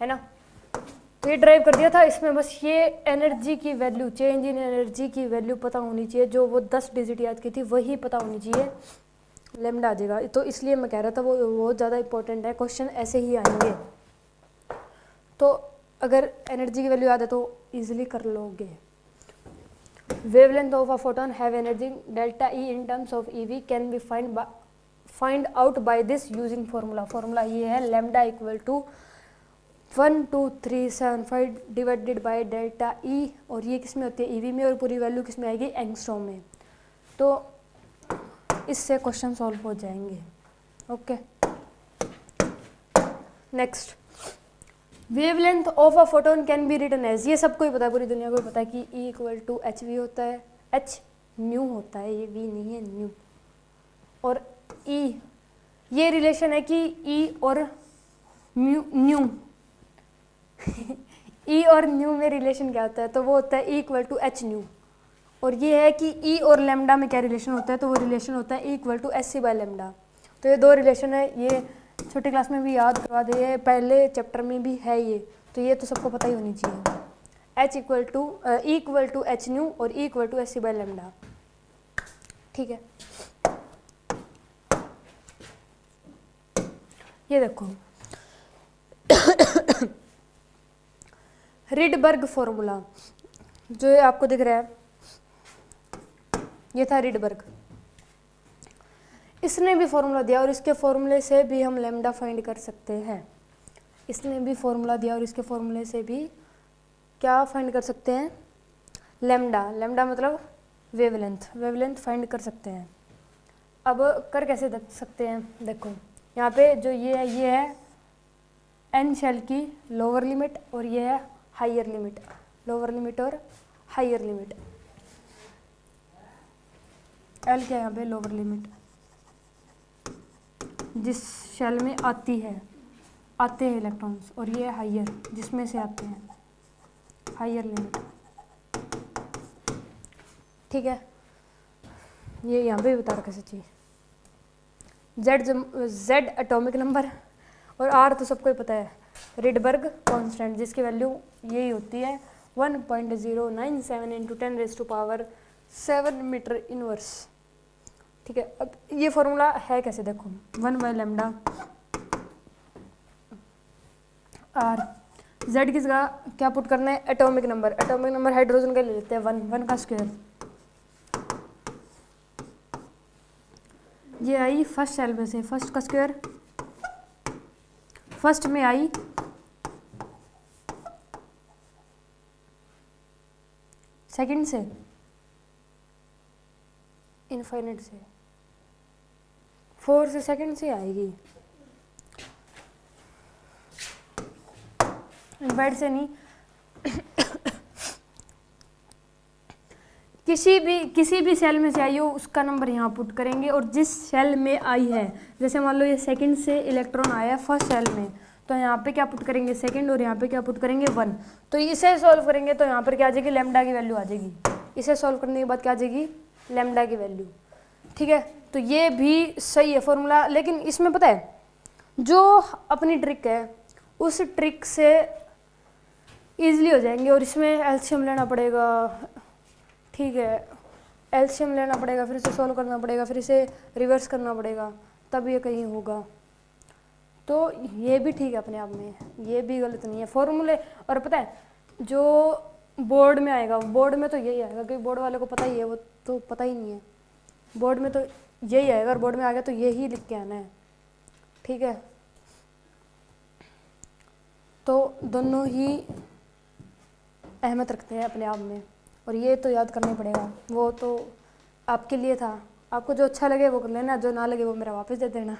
है ना। तो ये ड्राइव कर दिया था, इसमें बस ये एनर्जी की वैल्यू, चेंज इन एनर्जी की वैल्यू पता होनी चाहिए, जो वो 10 डिजिट याद की थी वही पता होनी चाहिए, लैम्डा आ जाएगा। तो इसलिए मैं कह रहा था वो बहुत ज़्यादा इंपॉर्टेंट है, क्वेश्चन ऐसे ही आएंगे। तो अगर एनर्जी की वैल्यू याद है तो ईजिली कर लोगे। Wavelength of a photon have energy delta e in terms of eV can be find out by this using formula. Formula ये है lambda equal to 12375 divided by delta e, और ये किस में होती है, ईवी में, और पूरी वैल्यू किस में आएगी, एंगस्ट्रॉम में। तो इससे क्वेश्चन सॉल्व हो जाएंगे। Okay, next, wavelength of a photon can be written as, ये सबको ही पता है, पूरी दुनिया को पता है कि E equal to h v होता है, एच न्यू होता है, ये वी नहीं है, न्यू, और E ये रिलेशन है कि E और न्यू E और न्यू में रिलेशन क्या होता है, तो वो होता है E equal to h nu, और ये है कि E और लैम्डा में क्या रिलेशन होता है, तो वो रिलेशन होता है E equal to h c by lambda. तो ये दो रिलेशन है, ये छोटी क्लास में भी याद करवा दे, पहले चैप्टर में भी है ये, तो ये तो सबको पता ही होनी चाहिए। H equal to E equal to h nu और E equal to h c by lambda, ठीक है। ये देखो रिडबर्ग फॉर्मूला जो ये आपको दिख रहा है, ये था रिडबर्ग, इसने भी फॉर्मूला दिया और इसके फॉर्मूले से भी हम लैम्डा फाइंड कर सकते हैं। इसने भी फॉर्मूला दिया और इसके फॉर्मूले से भी क्या फाइंड कर सकते हैं, लैम्डा। लैम्डा मतलब वेवलेंथ फाइंड कर सकते हैं। अब कर कैसे देख सकते हैं, देखो यहाँ पे जो ये है एन शेल की लोअर लिमिट, और ये है हायर लिमिट, लोअर लिमिट और हायर लिमिट। एल क्या है यहाँ पे, लोअर लिमिट, जिस शेल में आते हैं इलेक्ट्रॉन्स, और ये हायर जिसमें से आते हैं, हायर लिमिट, ठीक है। ये यहाँ पे भी बता रखा सच्ची। जेड एटॉमिक नंबर, और आर तो सबको ही पता है, रिडबर्ग कांस्टेंट, जिसकी वैल्यू यही होती है 1.097 इंटू 10⁻⁷ मीटर इनवर्स, ठीक है। अब ये फॉर्मूला है कैसे, देखो 1 बाय लैम्डा आर, जेड किसका क्या पुट करना है, एटॉमिक नंबर हाइड्रोजन का ले लेते हैं 1 का स्क्वायर, ये आई फर्स्ट सेल में से, फर्स्ट का स्क्वायर, फर्स्ट में आई सेकंड से, इनफाइनाइट से, 4 से सेकंड से आएगी, इनफाइनाइट से नहीं। किसी भी सेल में से आई हो उसका नंबर यहाँ पुट करेंगे, और जिस सेल में आई है, जैसे मान लो ये सेकंड से इलेक्ट्रॉन आया फर्स्ट सेल में, तो यहाँ पे क्या पुट करेंगे, सेकंड, और यहाँ पे क्या पुट करेंगे 1। तो इसे सॉल्व करेंगे तो यहाँ पर क्या आ जाएगी, लैम्डा की वैल्यू आ जाएगी। इसे सॉल्व करने के बाद क्या आ जाएगी, लैम्डा की वैल्यू, ठीक है। तो ये भी सही है फॉर्मूला, लेकिन इसमें पता है जो अपनी ट्रिक है उस ट्रिक से ईजिली हो जाएंगे, और इसमें एलसीएम लेना पड़ेगा, ठीक है। एलसीएम लेना पड़ेगा, फिर इसे सॉल्व करना पड़ेगा, फिर इसे रिवर्स करना पड़ेगा, तब ये कहीं होगा। तो ये भी ठीक है अपने आप में, ये भी गलत नहीं है फॉर्मूले। और पता है जो बोर्ड में आएगा, बोर्ड में तो यही आएगा, क्योंकि बोर्ड वाले को पता ही है, वो तो पता ही नहीं है, बोर्ड में तो यही आएगा। अगर बोर्ड में आ गया तो यही लिख के आना है, ठीक है। तो दोनों ही अहमियत रखते हैं अपने आप में, और ये तो याद करना ही पड़ेगा। वो तो आपके लिए था, आपको जो अच्छा लगे वो कर लेना, जो ना लगे वो मेरा वापस दे देना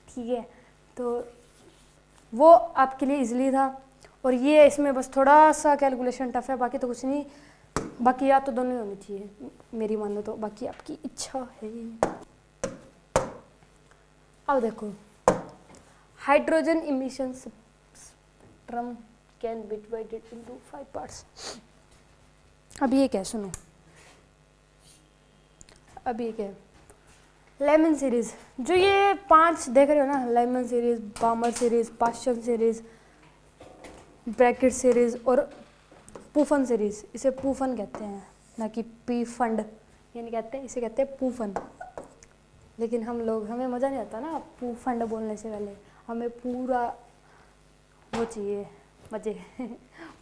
ठीक है। तो वो आपके लिए इजली था, और ये इसमें बस थोड़ा सा कैलकुलेशन टफ है, बाकी तो कुछ नहीं। बाकी याद तो दोनों ही होनी चाहिए मेरी मानो तो, बाकी आपकी इच्छा है। अब देखो, hydrogen emission spectrum can be divided into 5 parts. अब ये क्या, सुनो, अब ये क्या है, लेमन सीरीज। जो ये 5 देख रहे हो ना, Lyman series, बामर series, पाश्चन series, Brackett series और पूफन सीरीज, इसे पूफन कहते हैं, ना कि पी फंड, ये नहीं कहते, इसे कहते हैं पूफन। लेकिन हमें मज़ा नहीं आता ना पूफंड बोलने से पहले, हमें पूरा वो चाहिए मज़े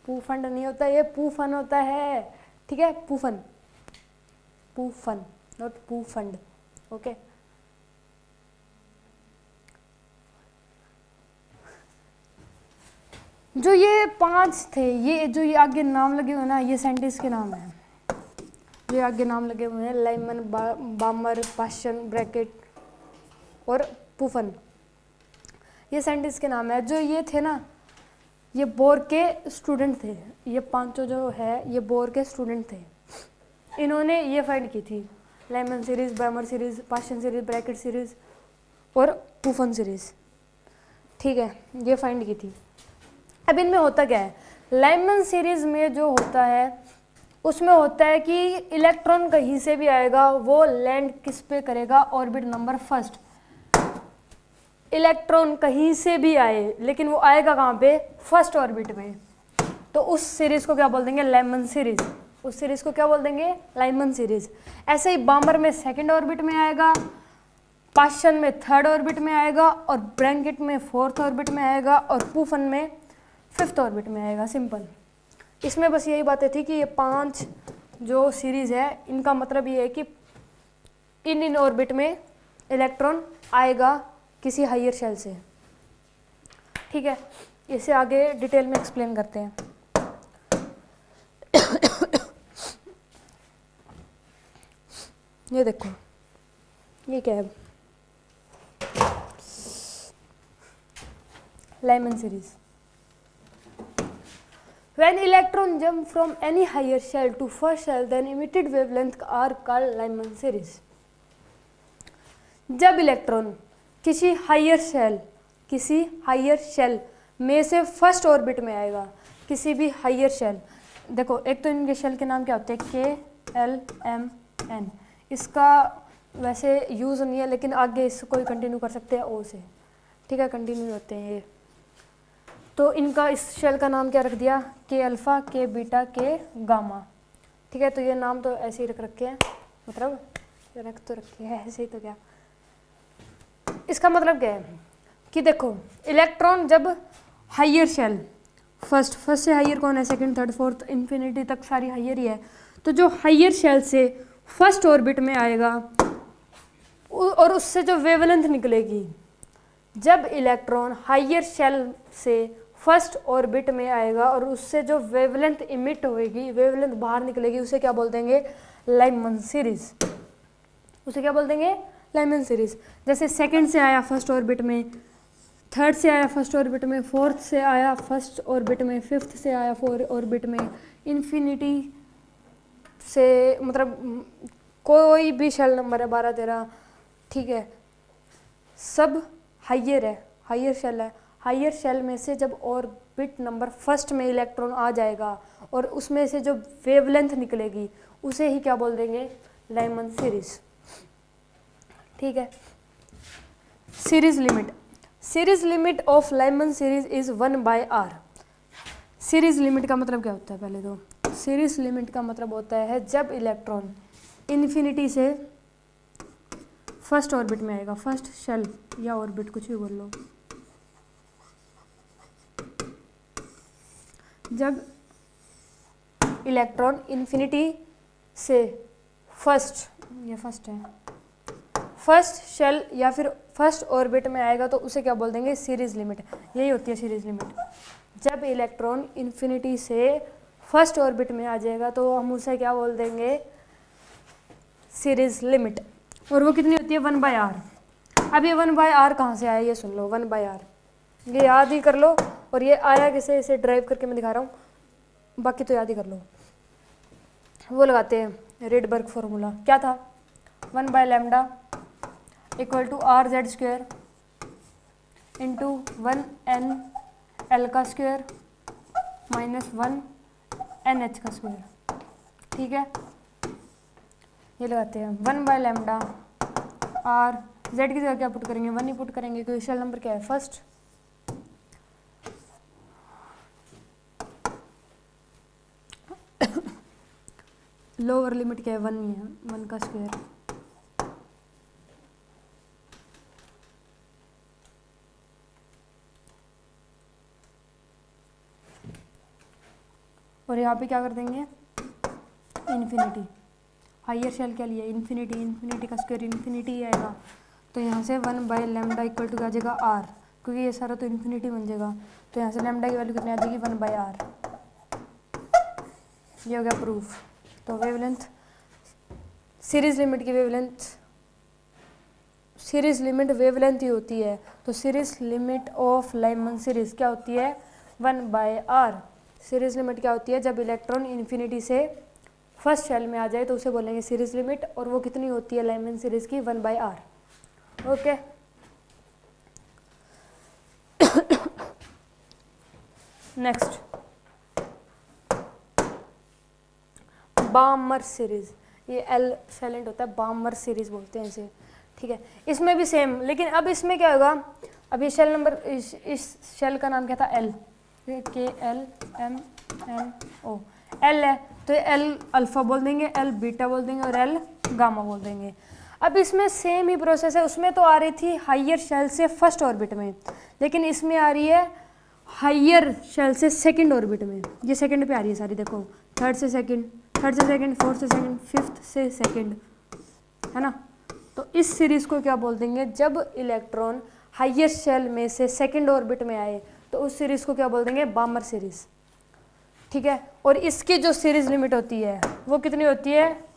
पूफंड नहीं होता, ये पूफन होता है, ठीक है। पूफन, पूफन, नॉट पूफंड, ओके। जो ये 5 थे, ये जो ये आगे नाम लगे हुए ना, ये साइंटिस्ट के नाम है। ये आगे नाम लगे हुए हैं, लाइमन, बामर, पाश्चन, ब्रैकेट और पूफन, ये साइंटिस्ट के नाम है। जो ये थे ना, ये बोर के स्टूडेंट थे, ये 5 जो है ये बोर के स्टूडेंट थे। इन्होंने ये फाइंड की थी, Lyman series, बामर series, पाश्चन series, Brackett series और पूफन सीरीज, ठीक है, ये फाइंड की थी। अब इनमें होता क्या है, लाइमन सीरीज में जो होता है उसमें होता है कि इलेक्ट्रॉन कहीं से भी आएगा, वो लैंड किस पे करेगा, ऑर्बिट नंबर फर्स्ट। इलेक्ट्रॉन कहीं से भी आए, लेकिन वो आएगा कहाँ पे, फर्स्ट ऑर्बिट में। तो उस सीरीज को क्या बोल देंगे, लाइमन सीरीज। उस सीरीज को क्या बोल देंगे, लाइमन सीरीज। ऐसे ही बामर में सेकंड ऑर्बिट में आएगा, पाश्चन में थर्ड ऑर्बिट में आएगा, और ब्रैकेट में फोर्थ ऑर्बिट में आएगा, और पूफन में फिफ्थ ऑर्बिट में आएगा। सिंपल। इसमें बस यही बातें थी कि ये 5 जो सीरीज है, इनका मतलब ये है कि इन ऑर्बिट में इलेक्ट्रॉन आएगा किसी हायर शेल से, ठीक है। इसे आगे डिटेल में एक्सप्लेन करते हैं। ये देखो, ये क्या है, Lyman series. When electron jump from any higher shell to first shell, then emitted wavelength are called Lyman series. जब इलेक्ट्रॉन किसी हायर शेल में से फर्स्ट ऑर्बिट में आएगा, किसी भी हायर शेल, देखो एक तो इनके शेल के नाम क्या होते हैं, KLMN। इसका वैसे यूज़ नहीं है, लेकिन आगे इसको ही कंटिन्यू कर सकते हैं ओ से, ठीक है, कंटिन्यू होते हैं ये। तो इनका इस शेल का नाम क्या रख दिया, के अल्फ़ा, के बीटा, के गामा, ठीक है। तो ये नाम तो ऐसे ही रख रखे हैं, मतलब रख तो रखे हैं ऐसे ही, तो क्या इसका मतलब क्या है कि देखो इलेक्ट्रॉन जब हायर शेल, फर्स्ट से हायर कौन है, सेकंड, थर्ड, फोर्थ, इन्फिनिटी तक सारी हायर ही है। तो जो हायर शेल से फर्स्ट ऑर्बिट में आएगा और उससे जो वेवलेंथ निकलेगी, जब इलेक्ट्रॉन हायर शेल से फर्स्ट ऑर्बिट में आएगा और उससे जो वेवलेंथ इमिट होएगी, वेवलेंथ बाहर निकलेगी, उसे क्या बोल देंगे, लाइमन सीरीज। उसे क्या बोल देंगे, लाइमन सीरीज। जैसे सेकंड से आया फर्स्ट ऑर्बिट में, थर्ड से आया फर्स्ट ऑर्बिट में, फोर्थ से आया फर्स्ट ऑर्बिट में, फिफ्थ से आया फोर्थ ऑर्बिट में, इन्फिनिटी से, मतलब कोई भी शेल नंबर है 12, 13, ठीक है, सब हायर है, हायर शेल है। हायर शेल में से जब ऑर्बिट नंबर फर्स्ट में इलेक्ट्रॉन आ जाएगा और उसमें से जो वेवलेंथ निकलेगी, उसे ही क्या बोल देंगे, लाइमन सीरीज, ठीक है। Series limit, series limit of Lyman series is 1/r। Series limit का मतलब क्या होता है, पहले तो सीरीज लिमिट का मतलब होता है जब इलेक्ट्रॉन इन्फिनिटी से फर्स्ट ऑर्बिट में आएगा, फर्स्ट शेल या ऑर्बिट कुछ भी बोल लो, जब इलेक्ट्रॉन इन्फिनिटी से फर्स्ट, ये फर्स्ट है, फर्स्ट शेल या फिर फर्स्ट ऑर्बिट में आएगा तो उसे क्या बोल देंगे, सीरीज लिमिट। यही होती है सीरीज लिमिट। जब इलेक्ट्रॉन इन्फिनिटी से फर्स्ट ऑर्बिट में आ जाएगा तो हम उसे क्या बोल देंगे, सीरीज लिमिट। और वो कितनी होती है, 1/r। अब ये 1/r कहाँ से आया ये सुन लो, 1/r ये याद ही कर लो। और ये आया कैसे, इसे ड्राइव करके मैं दिखा रहा हूँ, बाकी तो याद ही कर लो। वो लगाते हैं रेडबर्ग फॉर्मूला, क्या था, 1/λ = rz² into 1n(l²) minus 1n(h²). ठीक है, ये लगाते हैं 1/λ r, z की जगह क्या पुट करेंगे, 1 ही पुट करेंगे क्योंकि शेल नंबर क्या है, फर्स्ट। लोअर लिमिट क्या है, 1 ही है, 1 का स्क्वायर। और यहाँ पे क्या कर देंगे, इन्फिनिटी। हायर शेल क्या लिया, इन्फिनिटी, इन्फिनिटी का स्क्वायर इन्फिनिटी ही आएगा। तो यहाँ से 1/λ इक्वल टू क्या आ जाएगा, r, क्योंकि ये सारा तो इन्फिनिटी बन जाएगा। तो यहाँ से लैम्डा की वैल्यू कितनी आ जाएगी, 1/r। ये हो गया प्रूफ। तो वेवलेंथ, सीरीज लिमिट की वेवलेंथ, सीरीज लिमिट वेवलेंथ ही होती है। तो series limit of Lyman series क्या होती है, 1/r। सीरीज लिमिट क्या होती है, जब इलेक्ट्रॉन इन्फिनिटी से फर्स्ट शेल में आ जाए तो उसे बोलेंगे सीरीज लिमिट। और वो कितनी होती है लाइमन सीरीज की, 1/r। Okay, next बामर series. ये एल साइलेंट होता है, बामर सीरीज बोलते हैं इसे। ठीक है, इसमें भी सेम, लेकिन अब इसमें क्या होगा, अब ये शेल नंबर, इस शेल का नाम क्या था, एल, KLMNO, एल है तो एल अल्फा बोल देंगे, एल बीटा बोल देंगे और एल गामा बोल देंगे। अब इसमें सेम ही प्रोसेस है, उसमें तो आ रही थी हायर शेल से फर्स्ट ऑर्बिट में, लेकिन इसमें आ रही है हायर शेल से सेकंड ऑर्बिट में। ये सेकंड पे आ रही है सारी, देखो थर्ड से सेकंड, फोर्थ से सेकंड, फिफ्थ से सेकंड, है ना। तो इस सीरीज को क्या बोल देंगे, जब इलेक्ट्रॉन हायर शेल में से सेकंड ऑर्बिट में आए तो उस सीरीज को क्या बोल देंगे, बामर सीरीज। ठीक है, और इसकी जो सीरीज लिमिट होती है वो कितनी होती है,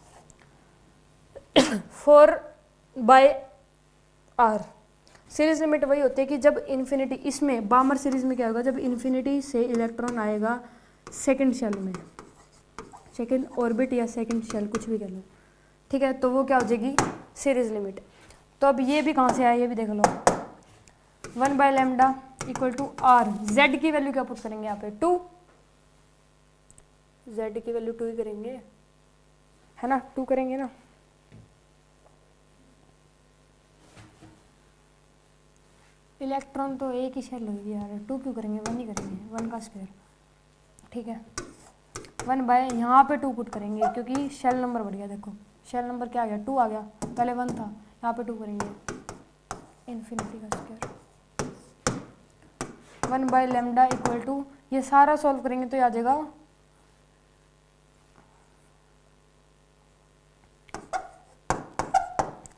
4/r। सीरीज लिमिट वही होती है कि जब इन्फिनिटी, इसमें बामर सीरीज में क्या होगा, जब इन्फिनिटी से इलेक्ट्रॉन आएगा सेकंड शेल में, सेकंड ऑर्बिट या सेकंड शेल कुछ भी कह लो। ठीक है, तो वो क्या हो जाएगी, सीरीज लिमिट। तो अब ये भी कहाँ से आया, ये भी देख लो, 1/λ इक्वल टू r। z की वैल्यू क्या पुट करेंगे यहाँ पे, 2, z की वैल्यू 2 ही करेंगे, है ना, 2 करेंगे ना। इलेक्ट्रॉन तो एक ही शेल होगी यार, 2 क्यों करेंगे, 1 ही करेंगे, 1 का स्क्वायर। ठीक है, 1/ यहाँ पे 2 पुट करेंगे क्योंकि शेल नंबर बढ़ गया, देखो शेल नंबर क्या आ गया, 2 आ गया, पहले 1 था, यहाँ पे 2 करेंगे, इन्फिनिटी का स्क्वायर। 1/λ इक्वल टू, ये सारा सॉल्व करेंगे तो आ जाएगा,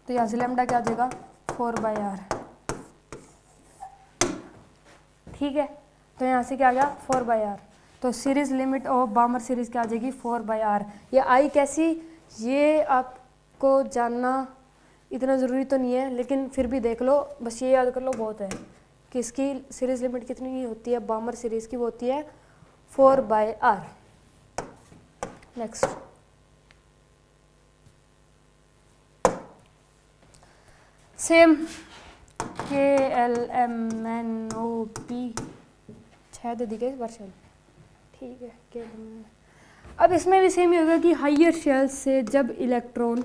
तो यहाँ से लैम्डा क्या आ जाएगा, 4/r। ठीक है, तो यहाँ से क्या आ गया, 4/r। तो सीरीज लिमिट ऑफ बामर सीरीज क्या आ जाएगी, 4/r। ये आई कैसी, ये आपको जानना इतना ज़रूरी तो नहीं है, लेकिन फिर भी देख लो, बस ये याद कर लो बहुत है कि इसकी सीरीज लिमिट कितनी होती है बामर सीरीज की, वो होती है 4/r। नेक्स्ट सेम KLMNOP 6 दे दी गई वर्षन। ठीक है, अब इसमें भी सेम ही होगा कि हायर शेल से जब इलेक्ट्रॉन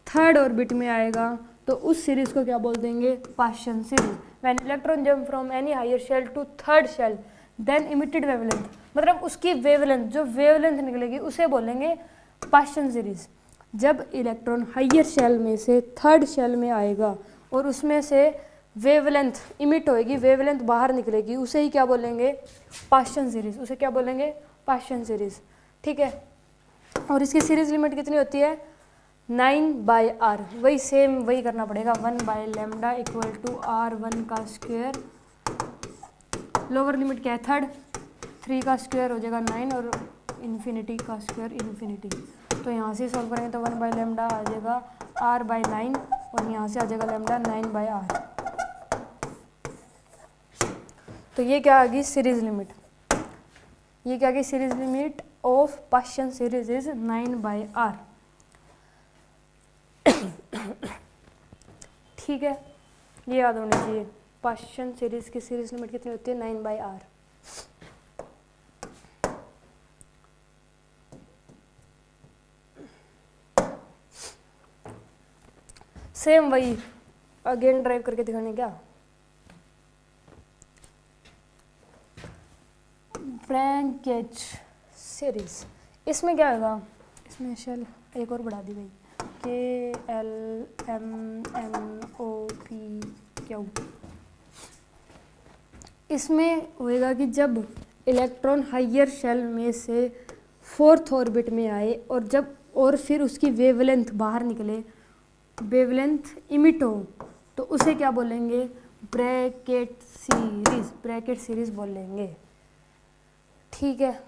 थर्ड ऑर्बिट में आएगा तो उस सीरीज को क्या बोल देंगे, Paschen series. When electron jump from any higher shell to third shell then emitted wavelength, मतलब उसकी वेवलेंथ, जो वेवलेंथ निकलेगी उसे बोलेंगे पास्चन सीरीज। जब इलेक्ट्रॉन हायर शेल में से थर्ड शेल में आएगा और उसमें से वेवलेंथ इमिट होएगी, वेवलेंथ बाहर निकलेगी, उसे ही क्या बोलेंगे? पाश्चन सीरीज। उसे क्या बोलेंगे? पाश्चन सीरीज। ठीक है। और इसकी सीरीज लिमिट कितनी होती है? 9/r। वही सेम वही करना पड़ेगा, 1/λ इक्वल टू r1 का स्क्वायर, लोअर लिमिट क्या है? थर्ड, 3 का स्क्वायर हो जाएगा 9 और इन्फिनिटी का स्क्वायर इन्फिनिटी। तो यहाँ से सॉल्व करेंगे तो 1/λ आ जाएगा r/9 और यहाँ से आ जाएगा लैम्डा 9/r। तो ये क्या आ गई? Series limit. ये क्या आ गई? Series limit of पाश्चन series is 9/r। ठीक है, ये याद होना चाहिए। पाश्चन सीरीज की सीरीज लिमिट कितनी होती है? 9/r। सेम वही अगेन ड्राइव करके दिखाने क्या? Brackett series. इसमें क्या होगा? इसमें शेल एक और बढ़ा दी भाई, KLMNOP Q। इसमें होएगा कि जब इलेक्ट्रॉन हायर शेल में से फोर्थ ऑर्बिट में आए और जब और फिर उसकी वेवलेंथ बाहर निकले, वेवलेंथ इमिट हो, तो उसे क्या बोलेंगे? Brackett series. ब्रैकेट सीरीज बोलेंगे। ठीक है।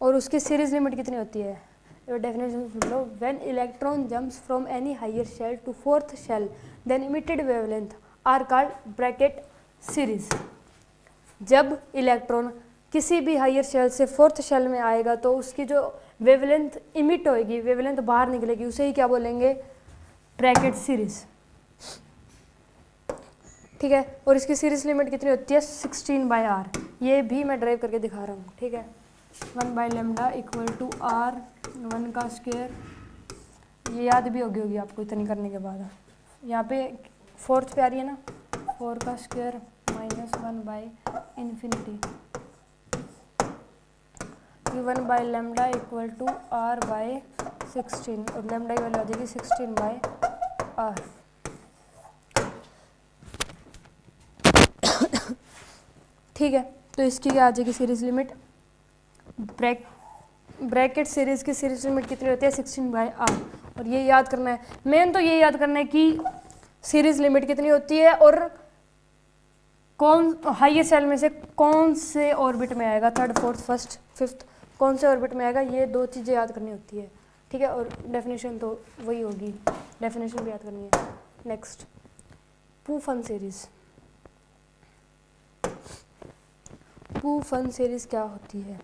और उसकी सीरीज लिमिट कितनी होती है? डेफिनेशन सुन लो। When electron jumps from any higher shell to fourth shell then emitted wavelength are called Brackett series. जब इलेक्ट्रॉन किसी भी हायर शेल से फोर्थ शेल में आएगा तो उसकी जो वेवलेंथ इमिट होएगी, वेवलेंथ बाहर निकलेगी, उसे ही क्या बोलेंगे? Brackett series. ठीक है। और इसकी सीरीज लिमिट कितनी होती है? 16/r। ये भी मैं ड्राइव करके दिखा रहा हूँ। ठीक है। 1/λ इक्वल टू r1 का स्क्वायर। ये याद भी होगी आपको इतनी करने के बाद। यहाँ पे फोर्थ पे आ रही है ना, 4 का स्क्वायर माइनस 1/∞। ये 1/λ इक्वल टू r/16 और लैम्डा की वैल्यू आ जाएगी 16/r। ठीक है। तो इसकी क्या आ जाएगी सीरीज लिमिट? ब्रैकेट सीरीज की सीरीज लिमिट कितनी होती है? 16/r। और ये याद करना है, मेन तो ये याद करना है कि सीरीज लिमिट कितनी होती है और कौन हायर शेल में से कौन से ऑर्बिट में आएगा, थर्ड, फोर्थ, फर्स्ट, फिफ्थ, कौन से ऑर्बिट में आएगा, ये दो चीज़ें याद करनी होती है। ठीक है। और डेफिनेशन तो वही होगी, डेफिनेशन भी याद करनी है। Next, Pfund series. Pfund series क्या होती है?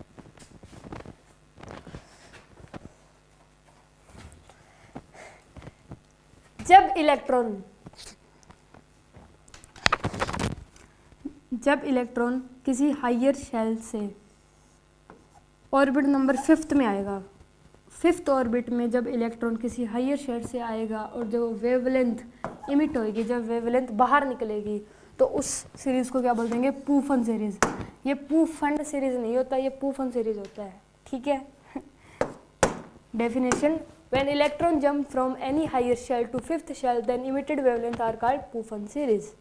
जब इलेक्ट्रॉन किसी हायर शेल से ऑर्बिट नंबर 5th में आएगा, 5th ऑर्बिट में जब इलेक्ट्रॉन किसी हायर शेल से आएगा और जो वेवलेंथ इमिट होगी, जब वेवलेंथ बाहर निकलेगी, तो उस सीरीज को क्या बोल देंगे? पूफन सीरीज। ये पूफन सीरीज नहीं होता, ये पूफन सीरीज होता है। ठीक है। Definition, when electron jump from any higher shell to 5th shell then emitted wavelength are called Pfund series.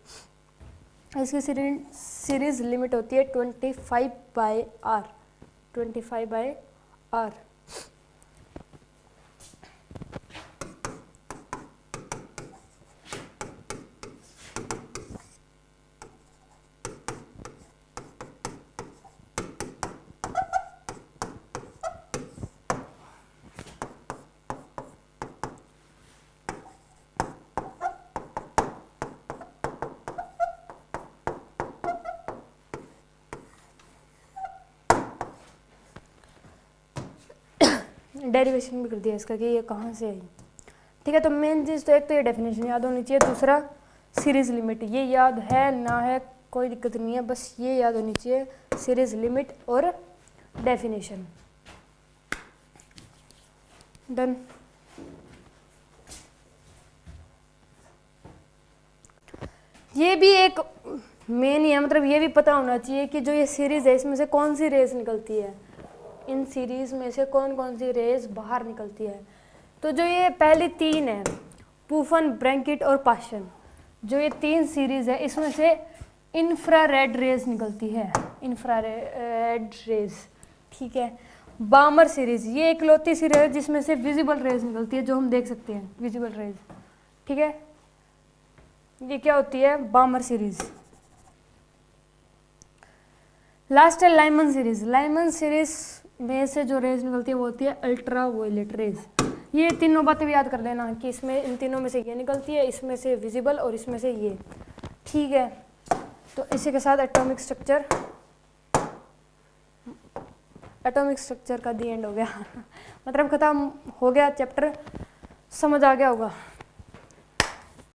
इसकी सीरीज लिमिट होती है 25/r। 25/r। डेरिवेशन भी कर दिया इसका कि ये कहाँ से आई। ठीक है। तो मेन चीज़ तो एक तो ये डेफिनेशन याद होनी चाहिए, दूसरा सीरीज लिमिट। ये याद है ना है कोई दिक्कत नहीं है, बस ये याद होनी चाहिए, सीरीज लिमिट और डेफिनेशन। डन। ये भी एक मेन ही है, मतलब ये भी पता होना चाहिए कि जो ये सीरीज है इसमें से कौन सी रेस निकलती है, इन सीरीज में से कौन कौन सी रेस बाहर निकलती है। तो जो ये पहली तीन है, पुफन, ब्रैंकिट और पाशन, जो ये तीन सीरीज है, इसमें से इंफ्रारेड रेज निकलती है, इंफ्रारेड रेज, ठीक है। बामर सीरीज ये इकलौती सीरीज है जिसमें से विजिबल रेज निकलती है, जो हम देख सकते हैं, विजिबल रेज, ठीक है। ये क्या होती है? बामर सीरीज। लास्ट है लाइमन सीरीज। लाइमन सीरीज में से जो रेज निकलती है वो होती है अल्ट्रा वायलेट रेज। ये तीनों बातें भी याद कर लेना कि इसमें इन तीनों में से ये निकलती है, इसमें से विजिबल और इसमें से ये, ठीक है। तो इसी के साथ एटॉमिक स्ट्रक्चर का दी एंड हो गया मतलब खत्म हो गया चैप्टर, समझ आ गया होगा।